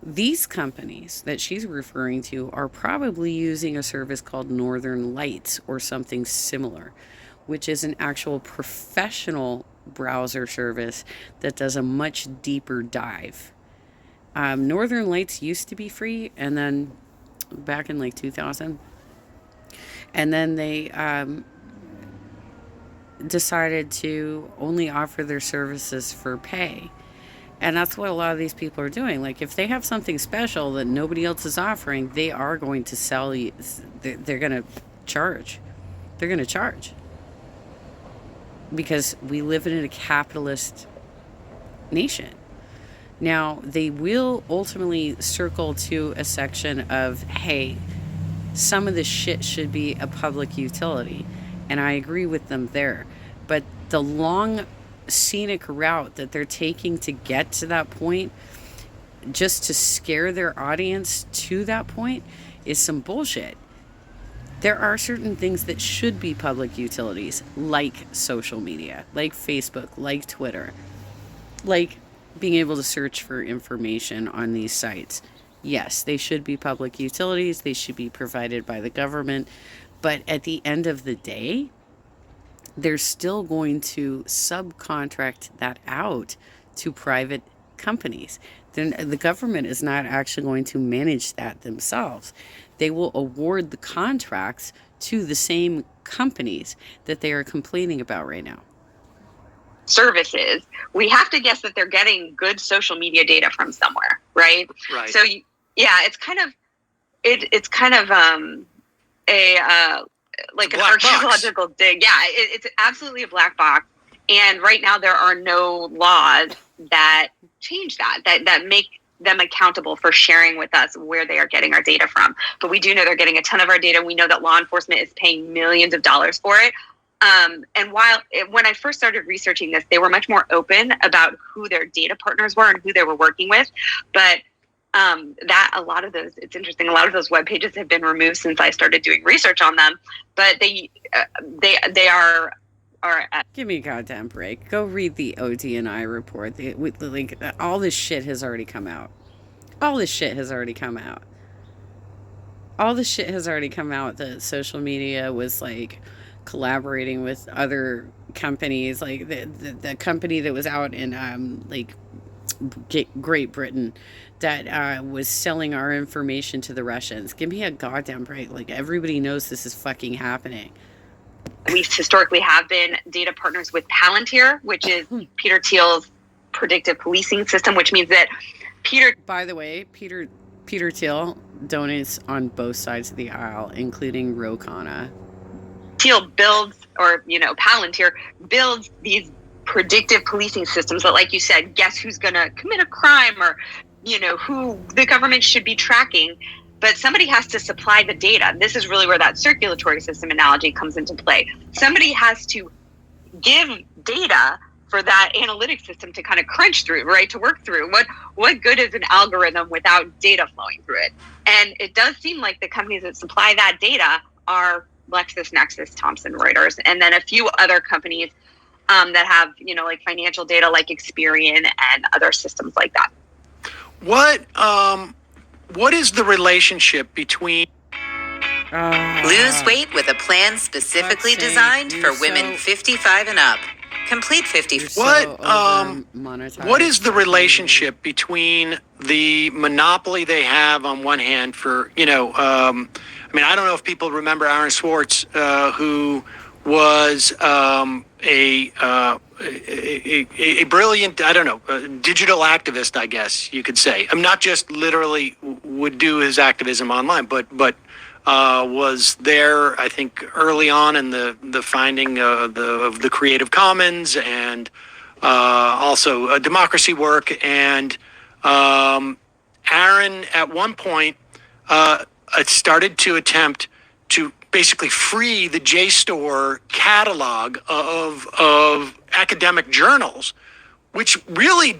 These companies that she's referring to are probably using a service called Northern Lights or something similar, which is an actual professional browser service that does a much deeper dive. Northern Lights used to be free, and then back in like 2000, and then they decided to only offer their services for pay. And that's what a lot of these people are doing. Like, if they have something special that nobody else is offering, they are going to sell you. They're going to charge. They're going to charge. Because we live in a capitalist nation. Now, they will ultimately circle to a section of, hey, some of this shit should be a public utility. And I agree with them there. But the long scenic route that they're taking to get to that point, just to scare their audience to that point, is some bullshit. There are certain things that should be public utilities, like social media, like Facebook, like Twitter, like being able to search for information on these sites. Yes, they should be public utilities. They should be provided by the government. But at the end of the day, they're still going to subcontract that out to private companies. Then the government is not actually going to manage that themselves. They will award the contracts to the same companies that they are complaining about right now. Services, we have to guess that they're getting good social media data from somewhere, right? Right. So yeah, it's kind of a like an archaeological dig. Yeah, it's absolutely a black box. And right now there are no laws that change that make them accountable for sharing with us where they are getting our data from. But we do know they're getting a ton of our data. We know that law enforcement is paying millions of dollars for it. And when I first started researching this, they were much more open about who their data partners were and who they were working with. But that a lot of those, it's interesting, a lot of those web pages have been removed since I started doing research on them. But they are Give me a goddamn break. Go read the ODNI report. All this shit has already come out. All this shit has already come out. All this shit has already come out that social media was like collaborating with other companies, like the company that was out in like Great Britain that was selling our information to the Russians. Give me a goddamn break. Like, everybody knows this is fucking happening. We historically have been data partners with Palantir, which is Peter Thiel's predictive policing system, which means that By the way, Peter Thiel donates on both sides of the aisle, including Ro Khanna. Thiel builds, or, Palantir builds these predictive policing systems that, like you said, guess who's going to commit a crime, or, who the government should be tracking. But somebody has to supply the data. This is really where that circulatory system analogy comes into play. Somebody has to give data for that analytic system to kind of crunch through, right? To work through. What good is an algorithm without data flowing through it? And it does seem like the companies that supply that data are LexisNexis, Thomson Reuters, and then a few other companies that have, like financial data, like Experian and other systems like that. What is the relationship between Lose weight with a plan specifically designed for women 55 and up. Complete 50. What is the relationship between the monopoly they have on one hand for, I don't know if people remember Aaron Swartz, who was a brilliant, digital activist, I guess you could say. I'm not just literally would do his activism online, but was there, I think, early on in the finding of the Creative Commons, and also democracy work. And Aaron, at one point, started to attempt to basically free the JSTOR catalog of academic journals, which really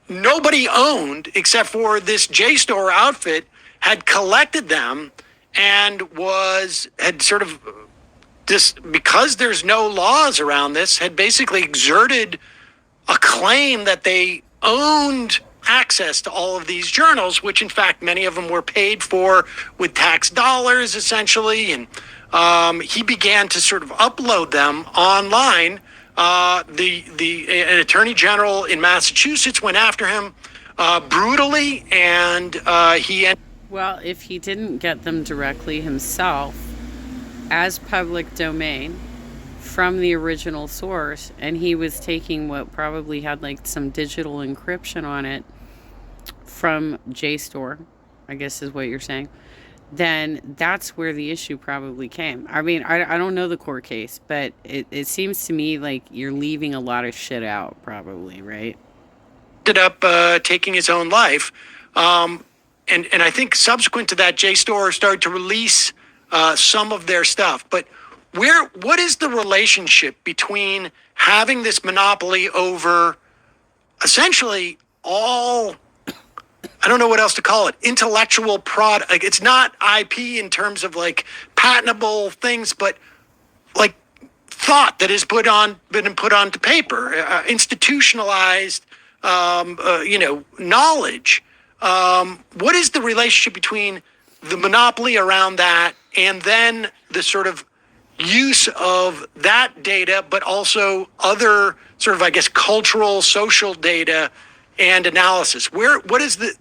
nobody owned except for this JSTOR outfit had collected them, and had sort of because there's no laws around this, had basically exerted a claim that they owned access to all of these journals, which in fact many of them were paid for with tax dollars essentially. And he began to sort of upload them online. An attorney general in Massachusetts went after him brutally, and Well, if he didn't get them directly himself as public domain from the original source, and he was taking what probably had like some digital encryption on it from JSTOR, I guess is what you're saying, then that's where the issue probably came. I mean, I don't know the court case, but it seems to me like you're leaving a lot of shit out, probably, right? ended up taking his own life. And I think subsequent to that, JSTOR started to release some of their stuff. But what is the relationship between having this monopoly over essentially all, I don't know what else to call it, intellectual product? Like, it's not IP in terms of like patentable things, but like thought that has been put onto paper, institutionalized, knowledge. What is the relationship between the monopoly around that and then the sort of use of that data, but also other sort of, I guess, cultural, social data and analysis? What is the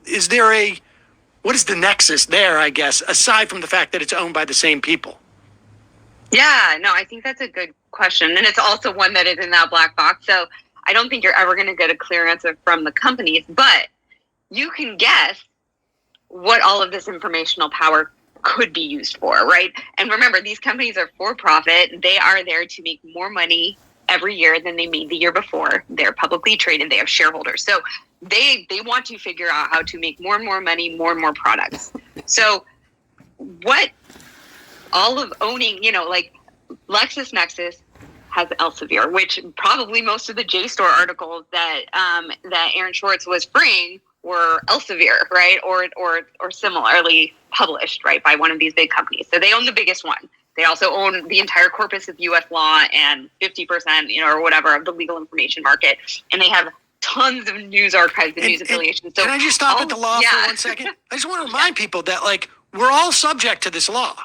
nexus there, I guess, aside from the fact that it's owned by the same people? Yeah, no, I think that's a good question. And it's also one that is in that black box. So I don't think you're ever going to get a clear answer from the companies, but you can guess what all of this informational power could be used for, right? And remember, these companies are for profit. They are there to make more money every year than they made the year before. They're publicly traded. They have shareholders. So they want to figure out how to make more and more money, more and more products. So what all of owning, like LexisNexis has Elsevier, which probably most of the JSTOR articles that Aaron Schwartz was freeing were Elsevier, right? Or similarly published, right, by one of these big companies. So they own the biggest one. They also own the entire corpus of U.S. law and 50%, or whatever, of the legal information market. And they have tons of news archives and news affiliations. So can I just stop at the law for 1 second? I just want to remind people that, like, we're all subject to this law.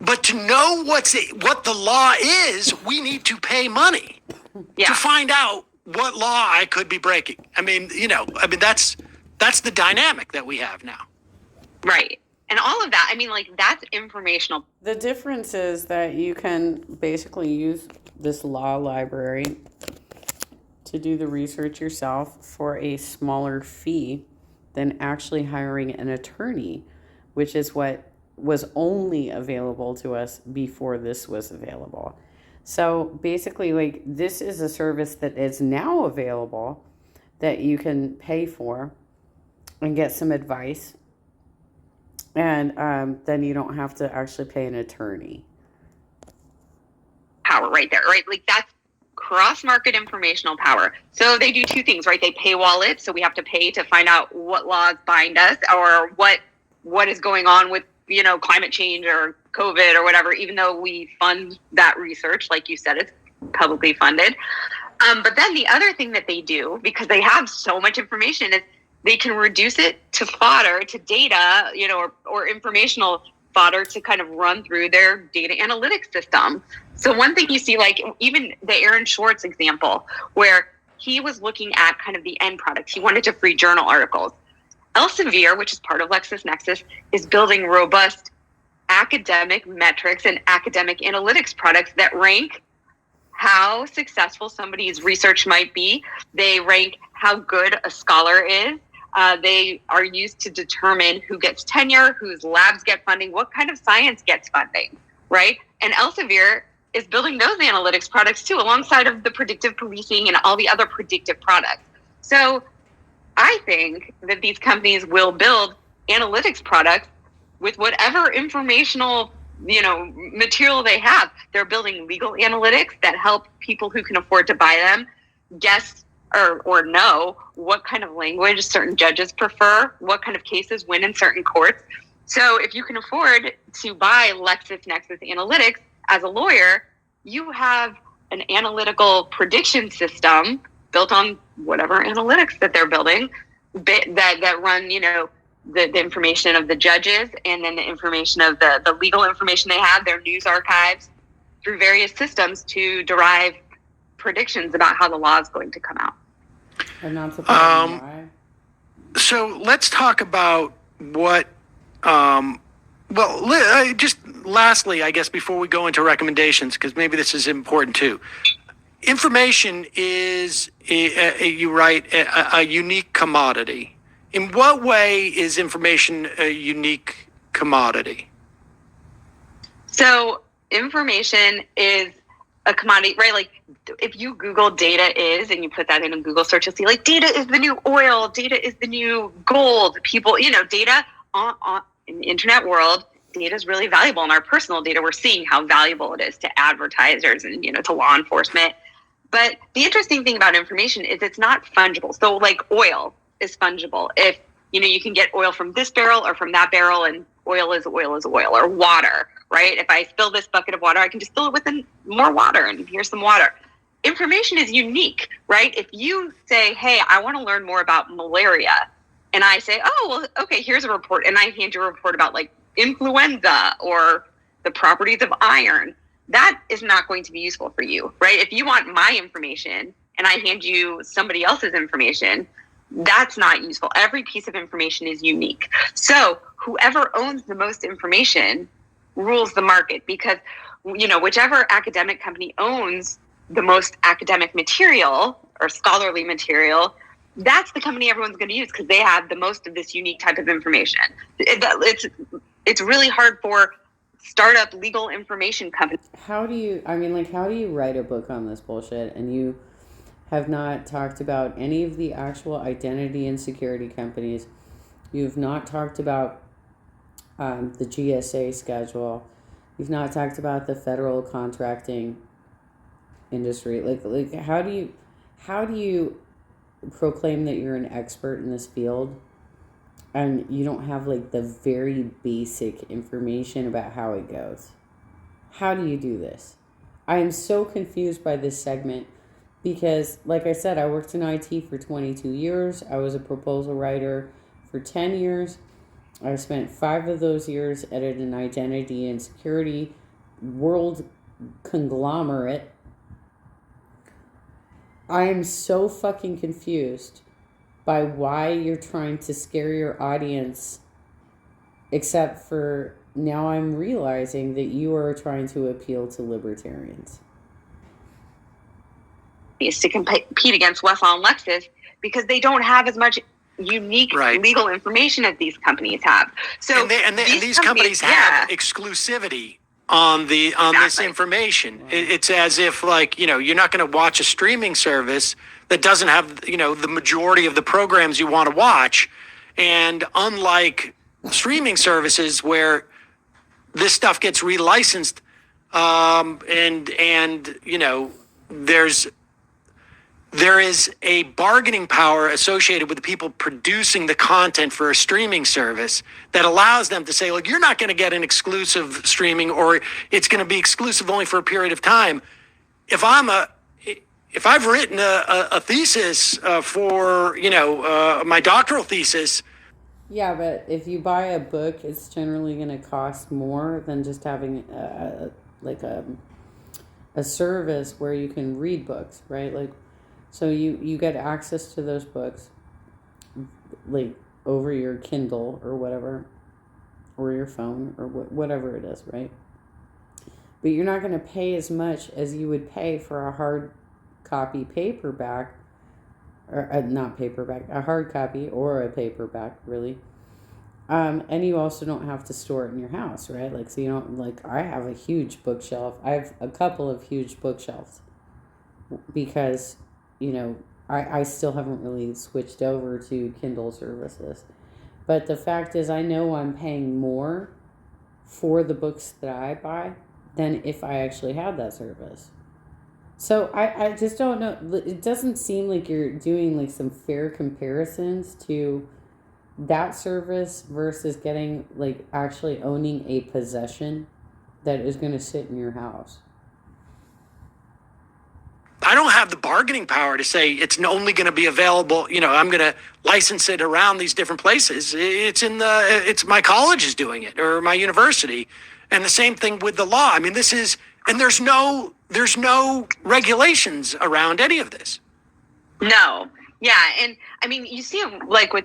But to know what the law is, we need to pay money to find out what law I could be breaking. I mean, that's the dynamic that we have now. Right. And all of that, that's informational. The difference is that you can basically use this law library to do the research yourself for a smaller fee than actually hiring an attorney, which is what was only available to us before this was available. So basically, this is a service that is now available that you can pay for and get some advice. And then you don't have to actually pay an attorney. Power right there, right? That's cross-market informational power. So they do two things, right? They paywall it, so we have to pay to find out what laws bind us or what is going on with, climate change or COVID or whatever, even though we fund that research, like you said, it's publicly funded. But then the other thing that they do, because they have so much information, is they can reduce it to fodder, to data, or informational fodder to kind of run through their data analytics system. So one thing you see, even the Aaron Schwartz example, where he was looking at kind of the end product. He wanted to free journal articles. Elsevier, which is part of LexisNexis, is building robust academic metrics and academic analytics products that rank how successful somebody's research might be. They rank how good a scholar is. They are used to determine who gets tenure, whose labs get funding, what kind of science gets funding, right? And Elsevier is building those analytics products too, alongside of the predictive policing and all the other predictive products. So I think that these companies will build analytics products with whatever informational, material they have. They're building legal analytics that help people who can afford to buy them guess or know what kind of language certain judges prefer, what kind of cases win in certain courts. So if you can afford to buy LexisNexis Analytics as a lawyer, you have an analytical prediction system built on whatever analytics that they're building that run, the information of the judges and then the information of the legal information they have, their news archives, through various systems to derive predictions about how the law is going to come out. And not to so let's talk about what, just lastly, I guess, before we go into recommendations, because maybe this is important too. Information is, you write, a unique commodity. In what way is information a unique commodity? So information is a commodity, right? Like if you Google data is, and you put that in a Google search, you'll see like data is the new oil, data is the new gold. People, data in the internet world, data is really valuable. In our personal data, we're seeing how valuable it is to advertisers and, to law enforcement. But the interesting thing about information is it's not fungible. So like oil is fungible. If, you can get oil from this barrel or from that barrel, and oil is oil, or water, right? If I spill this bucket of water, I can just fill it with more water, and here's some water. Information is unique, right? If you say, hey, I want to learn more about malaria, and I say, oh, well, okay, here's a report, and I hand you a report about like influenza or the properties of iron, that is not going to be useful for you, right? If you want my information and I hand you somebody else's information, that's not useful. Every piece of information is unique. So whoever owns the most information rules the market, because, whichever academic company owns the most academic material or scholarly material, that's the company everyone's going to use, because they have the most of this unique type of information. It's really hard for startup legal information companies. How do you write a book on this bullshit and you have not talked about any of the actual identity and security companies? You've not talked about the GSA schedule. You've not talked about the federal contracting industry. Like how do you proclaim that you're an expert in this field and you don't have like the very basic information about how it goes? How do you do this? I am so confused by this segment because, like I said, I worked in IT for 22 years. I was a proposal writer for 10 years. I spent 5 of those years at an identity and security world conglomerate. I am so fucking confused by why you're trying to scare your audience, except for now I'm realizing that you are trying to appeal to libertarians. Is to compete against Westlaw and Lexis, because they don't have as much unique legal information as these companies have. So these companies have exclusivity on this information. It's as if you're not going to watch a streaming service that doesn't have the majority of the programs you want to watch, and unlike streaming services where this stuff gets relicensed, there is a bargaining power associated with the people producing the content for a streaming service that allows them to say, look, you're not going to get an exclusive streaming, or it's going to be exclusive only for a period of time. If I've written a thesis for my doctoral thesis. Yeah, but if you buy a book, it's generally going to cost more than just having a service where you can read books, right? So you get access to those books like over your Kindle or whatever, or your phone or whatever it is, right? But you're not going to pay as much as you would pay for a hard copy paperback, or not paperback, a hard copy or a paperback, really. And you also don't have to store it in your house, right? So you don't, I have a huge bookshelf. I have a couple of huge bookshelves because I still haven't really switched over to Kindle services. But the fact is, I know I'm paying more for the books that I buy than if I actually had that service. So I just don't know. It doesn't seem like you're doing some fair comparisons to that service versus getting actually owning a possession that is going to sit in your house. I don't have the bargaining power to say it's only going to be available. I'm going to license it around these different places. It's my college is doing it, or my university. And the same thing with the law. I mean, there's no regulations around any of this. No. Yeah. And I mean, you see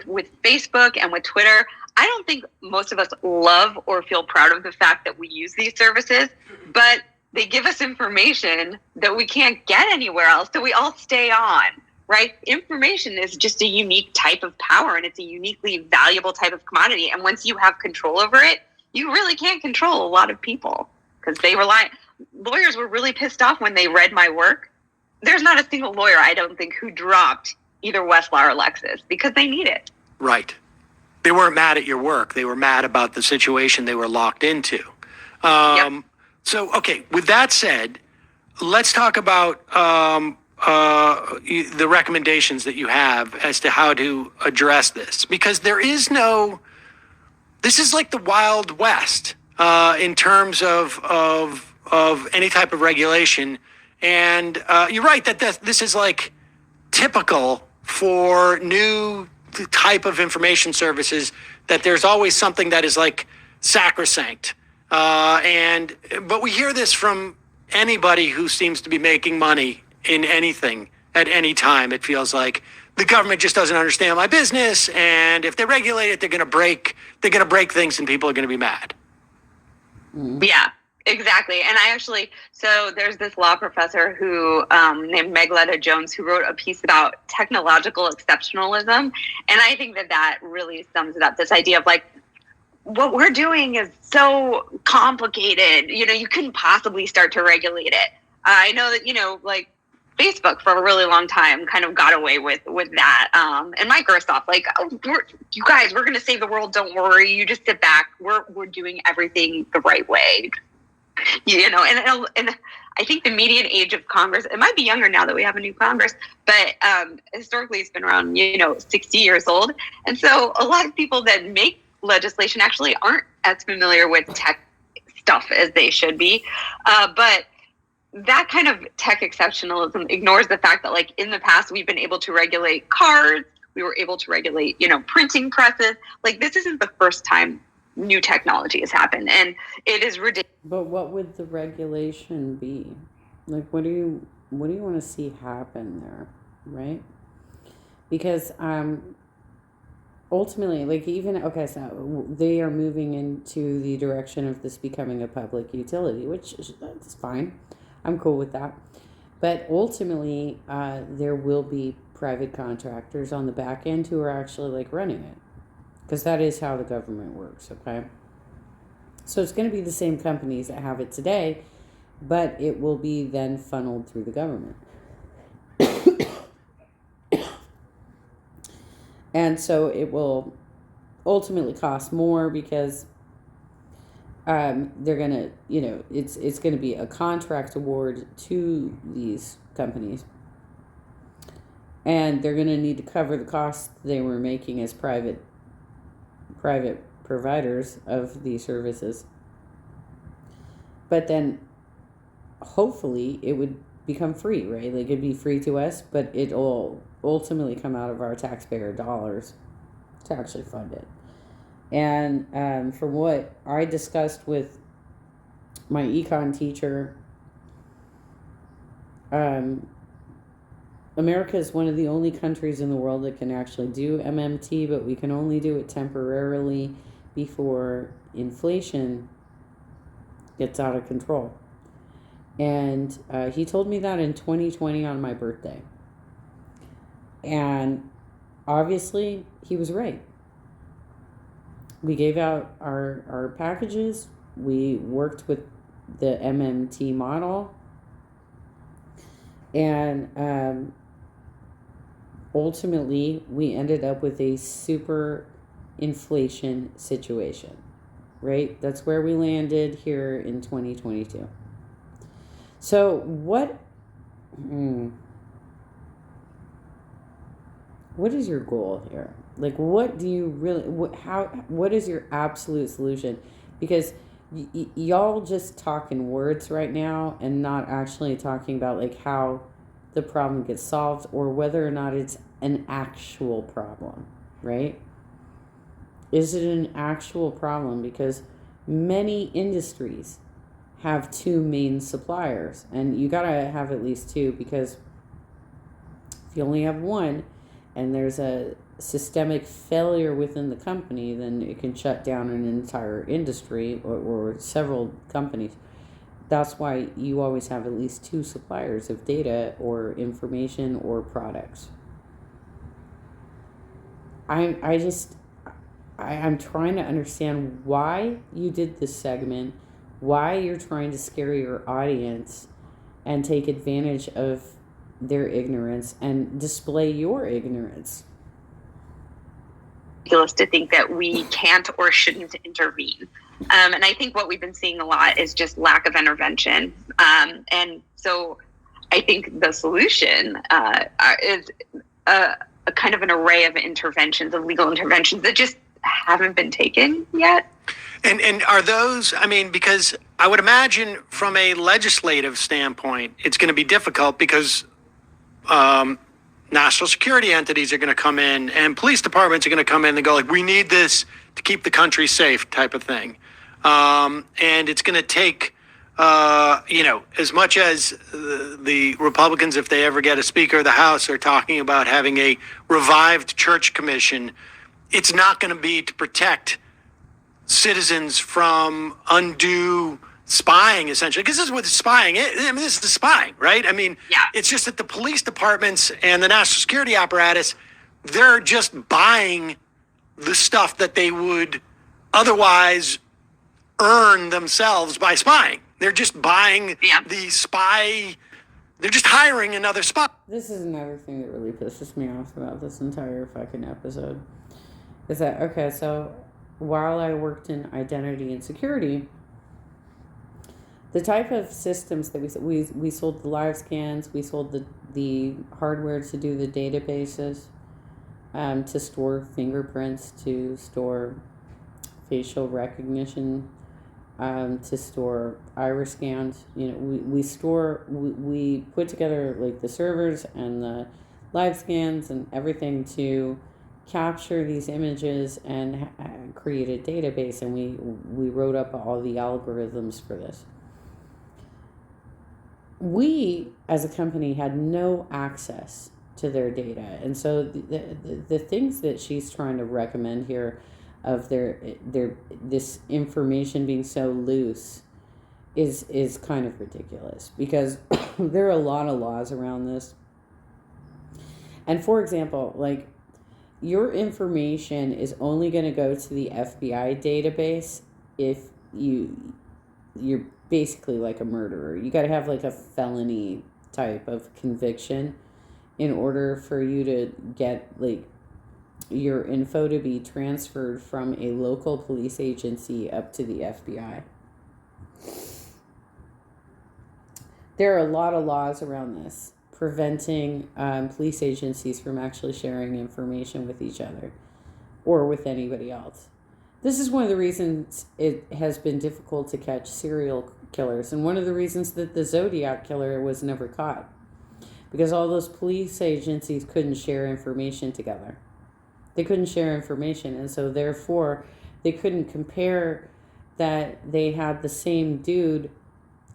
with Facebook and with Twitter, I don't think most of us love or feel proud of the fact that we use these services, but they give us information that we can't get anywhere else. So we all stay on, right? Information is just a unique type of power, and it's a uniquely valuable type of commodity. And once you have control over it, you really can't control a lot of people because they rely. lawyers were really pissed off when they read my work. There's not a single lawyer, I don't think, who dropped either Westlaw or Lexis because they need it. Right. They weren't mad at your work. They were mad about the situation they were locked into. Yep. So, okay, with that said, let's talk about the recommendations that you have as to how to address this. Because this is like the Wild West in terms of any type of regulation. And you're right that this is like typical for new type of information services, that there's always something that is like sacrosanct. But we hear this from anybody who seems to be making money in anything at any time. It feels like the government just doesn't understand my business, and if they regulate it, they're going to break things, and people are going to be mad. Yeah, exactly. And so there's this law professor who named Megletta Jones, who wrote a piece about technological exceptionalism. And I think that really sums it up. This idea of like, what we're doing is so complicated, you couldn't possibly start to regulate it. I know that, like Facebook for a really long time kind of got away with that. And Microsoft, like, you guys, we're going to save the world. Don't worry. You just sit back. We're doing everything the right way. And I think the median age of Congress, it might be younger now that we have a new Congress, but historically it's been around, 60 years old. And so a lot of people that make legislation actually aren't as familiar with tech stuff as they should be. But that kind of tech exceptionalism ignores the fact that, like, in the past, we've been able to regulate cars. We were able to regulate, printing presses. Like, this isn't the first time new technology has happened, and it is ridiculous. But what would the regulation be? Like, what do you want to see happen there, right? Because ultimately, like, so they are moving into the direction of this becoming a public utility, which that's fine. I'm cool with that. But ultimately, there will be private contractors on the back end who are actually like running it, because that is how the government works, okay? So it's going to be the same companies that have it today, but it will be then funneled through the government. And so it will ultimately cost more because they're going to, it's going to be a contract award to these companies. And they're going to need to cover the costs they were making as private providers of these services. But then hopefully it would become free, right? Like, it'd be free to us, but it'll ultimately come out of our taxpayer dollars to actually fund it. And from what I discussed with my econ teacher, America is one of the only countries in the world that can actually do MMT, but we can only do it temporarily before inflation gets out of control. And he told me that in 2020 on my birthday. And obviously, he was right. We gave out our packages. We worked with the MMT model. And ultimately, we ended up with a super inflation situation, right? That's where we landed here in 2022. So what is your goal here? Like, what do you really, what is your absolute solution? Because y'all just talking words right now and not actually talking about like how the problem gets solved or whether or not it's an actual problem, right? Is it an actual problem? Because many industries have two main suppliers, and you gotta have at least two, because if you only have one and there's a systemic failure within the company, then it can shut down an entire industry or several companies. That's why you always have at least two suppliers of data or information or products. I'm trying to understand why you did this segment, why you're trying to scare your audience and take advantage of their ignorance and display your ignorance. Ridiculous to think that we can't or shouldn't intervene. And I think what we've been seeing a lot is just lack of intervention. And so I think the solution is a kind of an array of interventions, of legal interventions that just haven't been taken yet. And are those, I mean, because I would imagine from a legislative standpoint, it's going to be difficult because national security entities are going to come in and police departments are going to come in and go like, we need this to keep the country safe type of thing. And it's going to take, as much as the Republicans, if they ever get a Speaker of the House, are talking about having a revived church commission, it's not going to be to protect citizens from undue spying, essentially, because this is what spying is. I mean, this is the spying, right? I mean, Yeah. It's just that the police departments and the national security apparatus, they're just buying the stuff that they would otherwise earn themselves by spying. They're just buying the spy. They're just hiring another spy. This is another thing that really pisses me off about this entire fucking episode. Is that, okay, so while I worked in identity and security, the type of systems that we sold the live scans, we sold the hardware to do the databases, to store fingerprints, to store facial recognition, to store iris scans. We put together like the servers and the live scans and everything to capture these images and create a database, and we wrote up all the algorithms for this. We, as a company, had no access to their data, and so the things that she's trying to recommend here, of their this information being so loose, is kind of ridiculous, because there are a lot of laws around this. And for example, like, your information is only going to go to the FBI database if you're basically like a murderer. You got to have like a felony type of conviction in order for you to get like your info to be transferred from a local police agency up to the FBI. There are a lot of laws around this preventing police agencies from actually sharing information with each other or with anybody else. This is one of the reasons it has been difficult to catch serial killers, and one of the reasons that the Zodiac killer was never caught, because all those police agencies couldn't share information together. They couldn't share information, and so therefore they couldn't compare that they had the same dude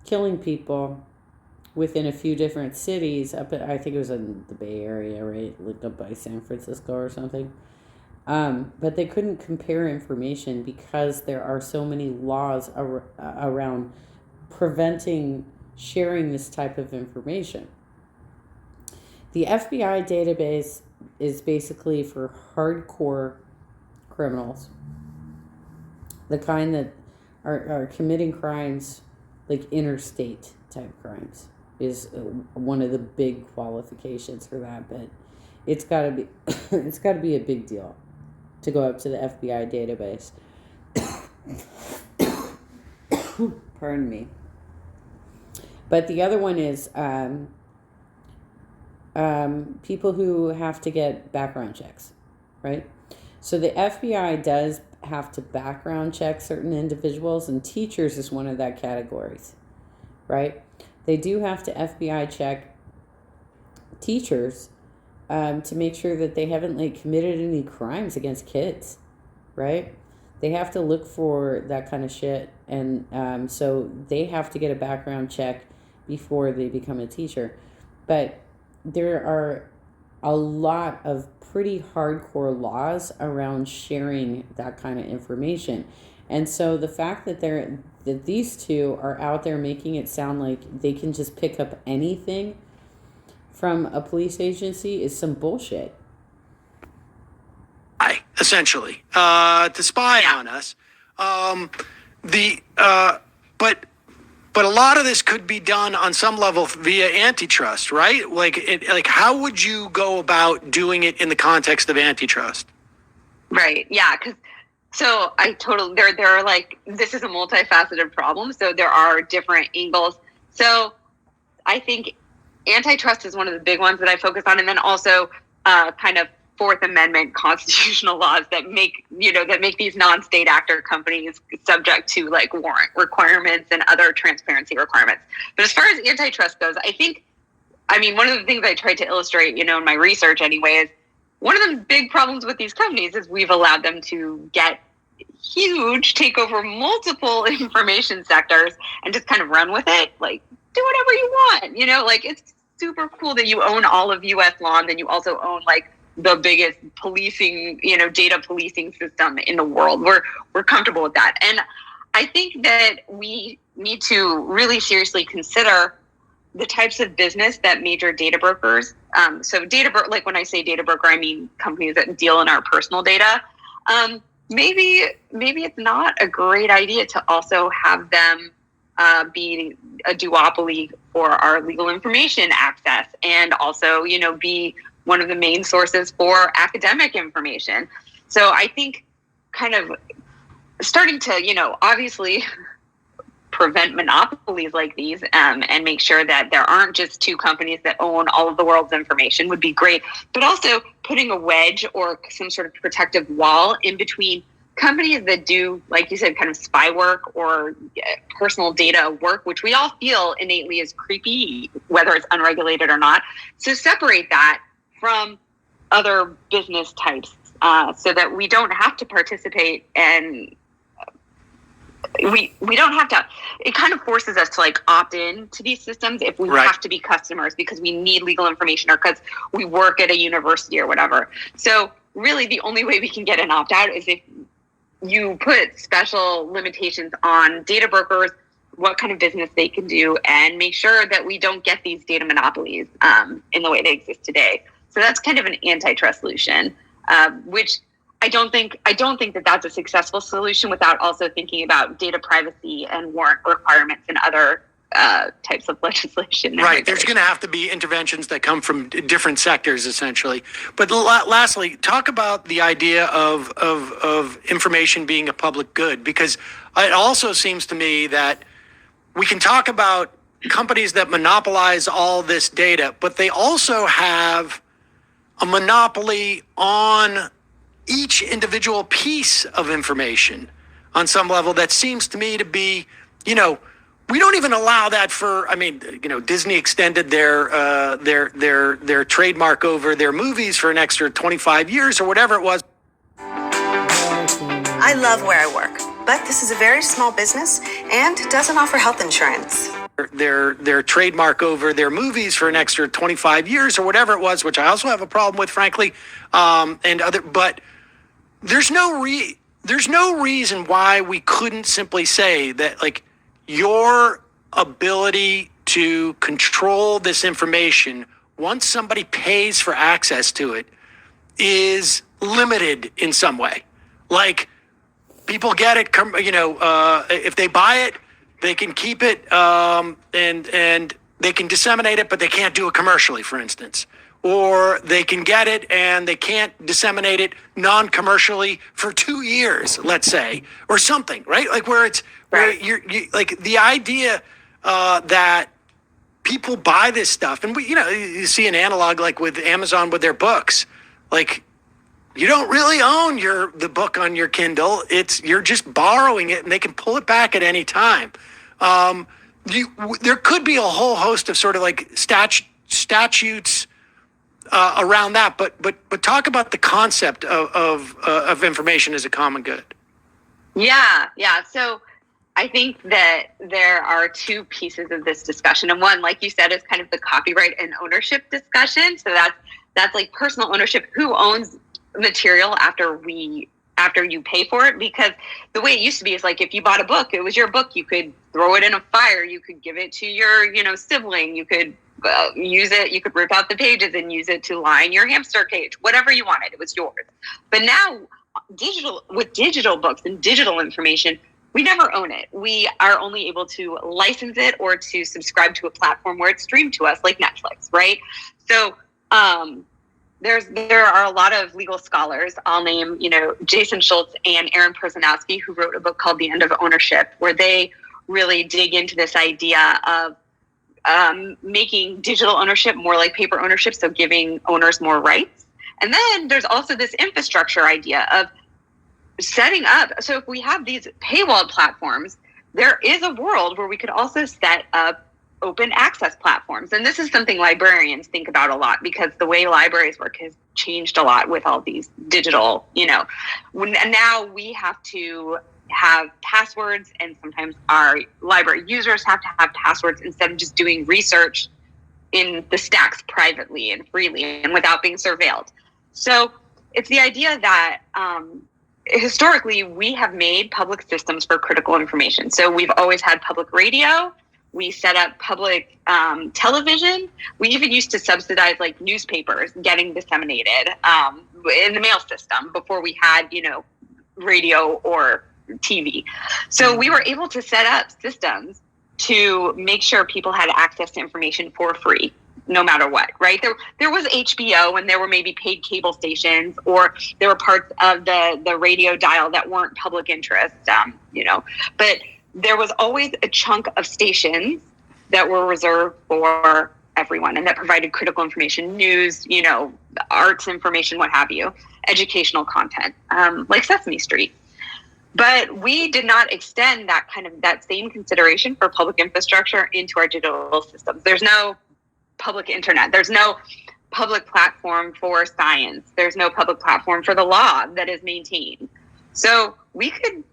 killing people within a few different cities up at, I think it was in the Bay Area, right? Like up by San Francisco or something. But they couldn't compare information because there are so many laws around preventing sharing this type of information. The FBI database is basically for hardcore criminals, the kind that are committing crimes like interstate type crimes is one of the big qualifications for that. But it's got to be a big deal to go up to the FBI database. Pardon me. But the other one is people who have to get background checks, right? So the FBI does have to background check certain individuals, and teachers is one of that categories, right? They do have to FBI check teachers to make sure that they haven't like committed any crimes against kids, right? They have to look for that kind of shit, and so they have to get a background check before they become a teacher. But there are a lot of pretty hardcore laws around sharing that kind of information. And so the fact that these two are out there making it sound like they can just pick up anything from a police agency is some bullshit. Essentially, to spy on us. but a lot of this could be done on some level via antitrust, right? Like how would you go about doing it in the context of antitrust? Right. Yeah. So I totally, there are like, this is a multifaceted problem. So there are different angles. So I think antitrust is one of the big ones that I focus on. And then also kind of Fourth Amendment constitutional laws that make these non-state actor companies subject to like warrant requirements and other transparency requirements. But as far as antitrust goes, one of the things I tried to illustrate, in my research anyway, is one of the big problems with these companies is we've allowed them to get huge, take over multiple information sectors and just kind of run with it. Like, do whatever you want, like it's super cool that you own all of US law, and then you also own like the biggest policing, data policing system in the world. We're comfortable with that. And I think that we need to really seriously consider the types of business that major data brokers, like when I say data broker, I mean companies that deal in our personal data. Maybe it's not a great idea to also have them be a duopoly for our legal information access, and also, be one of the main sources for academic information. So I think kind of starting to, obviously prevent monopolies like these, and make sure that there aren't just two companies that own all of the world's information would be great. But also putting a wedge or some sort of protective wall in between companies that do, like you said, kind of spy work or personal data work, which we all feel innately is creepy, whether it's unregulated or not. So separate that from other business types, so that we don't have to participate, and we don't have to. It kind of forces us to like opt in to these systems if we have to be customers because we need legal information or because we work at a university or whatever. So really, the only way we can get an opt out is if you put special limitations on data brokers, what kind of business they can do, and make sure that we don't get these data monopolies in the way they exist today. So that's kind of an antitrust solution, which I don't think that that's a successful solution without also thinking about data privacy and warrant requirements and other types of legislation. Right. There's going to have to be interventions that come from different sectors, essentially. But lastly, talk about the idea of information being a public good, because it also seems to me that we can talk about companies that monopolize all this data, but they also have a monopoly on each individual piece of information on some level that seems to me to be, we don't even allow that for, Disney extended their trademark over their movies for an extra 25 years or whatever it was. I love where I work, but this is a very small business and doesn't offer health insurance. Their trademark over their movies for an extra 25 years or whatever it was, which I also have a problem with, frankly, but there's no reason why we couldn't simply say that, like, your ability to control this information once somebody pays for access to it is limited in some way. Like, people get it, if they buy it, they can keep it, and they can disseminate it, but they can't do it commercially, for instance. Or they can get it and they can't disseminate it non-commercially for 2 years, let's say, or something, right? Like where you like the idea that people buy this stuff, and you see an analog like with Amazon with their books, like you don't really own the book on your Kindle. You're just borrowing it, and they can pull it back at any time. There could be a whole host of sort of like statutes around that, but talk about the concept of information as a common good. Yeah. So I think that there are two pieces of this discussion, and one, like you said, is kind of the copyright and ownership discussion. So that's like personal ownership. Who owns material after you pay for it? Because the way it used to be is like if you bought a book, it was your book. You could throw it in a fire. You could give it to your sibling. You could use it. You could rip out the pages and use it to line your hamster cage. Whatever you wanted, it was yours. But now, digital books and digital information, we never own it. We are only able to license it or to subscribe to a platform where it's streamed to us, like Netflix, right? So there are a lot of legal scholars. I'll name, Jason Schultz and Aaron Perzanowski, who wrote a book called The End of Ownership, where they really dig into this idea of making digital ownership more like paper ownership, so giving owners more rights. And then there's also this infrastructure idea of setting up. So if we have these paywalled platforms, there is a world where we could also set up open access platforms. And this is something librarians think about a lot, because the way libraries work has changed a lot with all these digital, and now we have to have passwords, and sometimes our library users have to have passwords instead of just doing research in the stacks privately and freely and without being surveilled. So it's the idea that historically we have made public systems for critical information. So we've always had public radio. We set up public television. We even used to subsidize like newspapers getting disseminated in the mail system before we had, radio or TV. So we were able to set up systems to make sure people had access to information for free, no matter what, right? There was HBO, and there were maybe paid cable stations, or there were parts of the radio dial that weren't public interest, but there was always a chunk of stations that were reserved for everyone and that provided critical information, news, arts information, what have you, educational content, like Sesame Street. But we did not extend that same consideration for public infrastructure into our digital systems. There's no public internet. There's no public platform for science. There's no public platform for the law that is maintained. So we could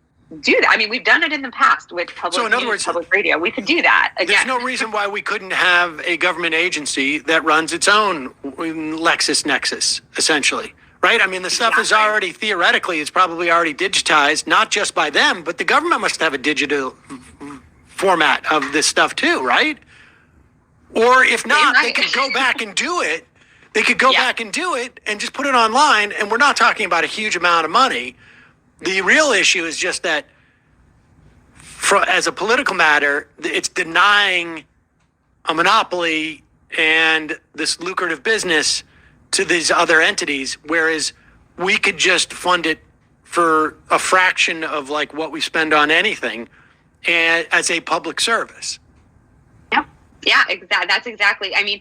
do that. I mean, we've done it in the past with public So in other words, public radio. We could do that again. There's no reason why we couldn't have a government agency that runs its own LexisNexis, essentially. Right? I mean, the stuff is already, theoretically, it's probably already digitized, not just by them, but the government must have a digital format of this stuff too, right? Or if not, they could go back and do it. They could go back and do it and just put it online. And we're not talking about a huge amount of money. The real issue is just that, as a political matter, it's denying a monopoly and this lucrative business to these other entities, whereas we could just fund it for a fraction of like what we spend on anything, and as a public service. Yeah, exactly. That's exactly. I mean,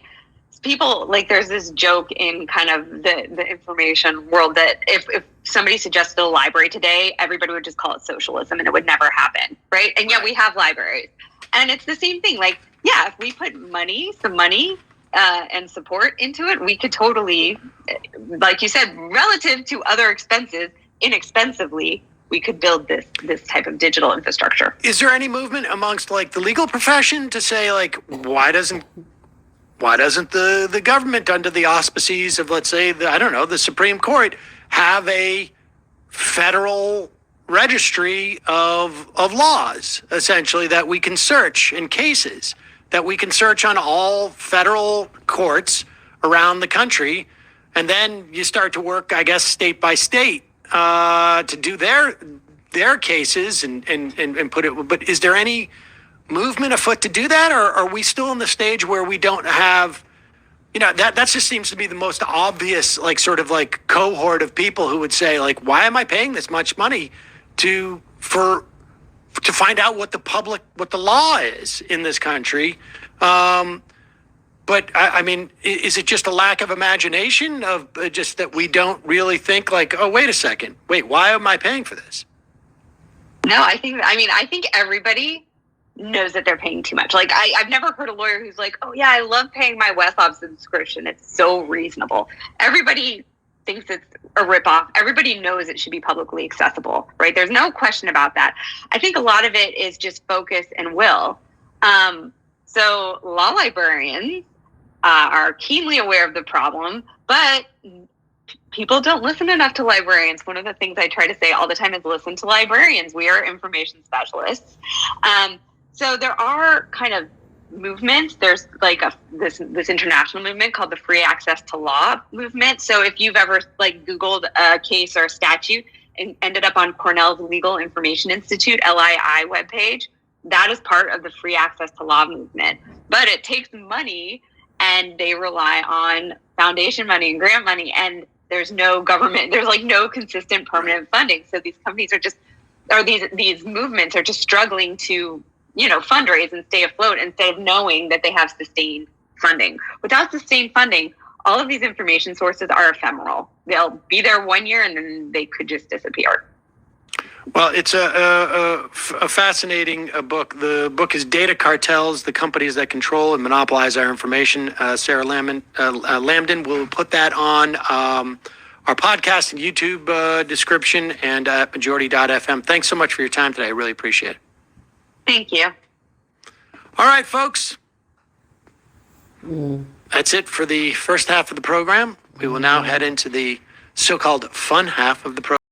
people, like, there's this joke in kind of the information world that if somebody suggested a library today, everybody would just call it socialism, and it would never happen, right? And yet we have libraries, and it's the same thing. Like, yeah, if we put some money and support into it, we could totally, like you said, relative to other expenses, inexpensively, we could build this type of digital infrastructure. Is there any movement amongst like the legal profession to say like, why doesn't the government, under the auspices of, let's say, the Supreme Court, have a federal registry of laws, essentially, that we can search in cases, that we can search on all federal courts around the country, and then you start to work, I guess, state by state to do their cases and put it. But is there any movement afoot to do that, or are we still in the stage where we don't have, that just seems to be the most obvious, like, sort of like cohort of people who would say, like, why am I paying this much money to find out what the law is in this country? But I mean, is it just a lack of imagination, of just that we don't really think like, oh, wait a second, why am I paying for this? No, I think everybody knows that they're paying too much. Like, I've never heard a lawyer who's like, oh yeah, I love paying my Westlaw subscription. It's so reasonable. Everybody thinks it's a ripoff. Everybody knows it should be publicly accessible, right? There's no question about that. I think a lot of it is just focus and will. So law librarians are keenly aware of the problem, but people don't listen enough to librarians. One of the things I try to say all the time is listen to librarians. We are information specialists. So there are kind of movements. There's like this international movement called the Free Access to Law movement. So if you've ever like Googled a case or a statute, ended up on Cornell's Legal Information Institute, LII webpage. That is part of the free access to law movement. But it takes money, and they rely on foundation money and grant money, and there's no government, there's like no consistent permanent funding. So these companies are just, or these movements are just struggling to, fundraise and stay afloat instead of knowing that they have sustained funding. Without sustained funding, all of these information sources are ephemeral. They'll be there 1 year and then they could just disappear. Well, it's a fascinating book. The book is Data Cartels, the Companies That Control and Monopolize Our Information. Sarah Lambden will put that on our podcast and YouTube description and at majority.fm. Thanks so much for your time today. I really appreciate it. Thank you. All right, folks. That's it for the first half of the program. We will now head into the so-called fun half of the program.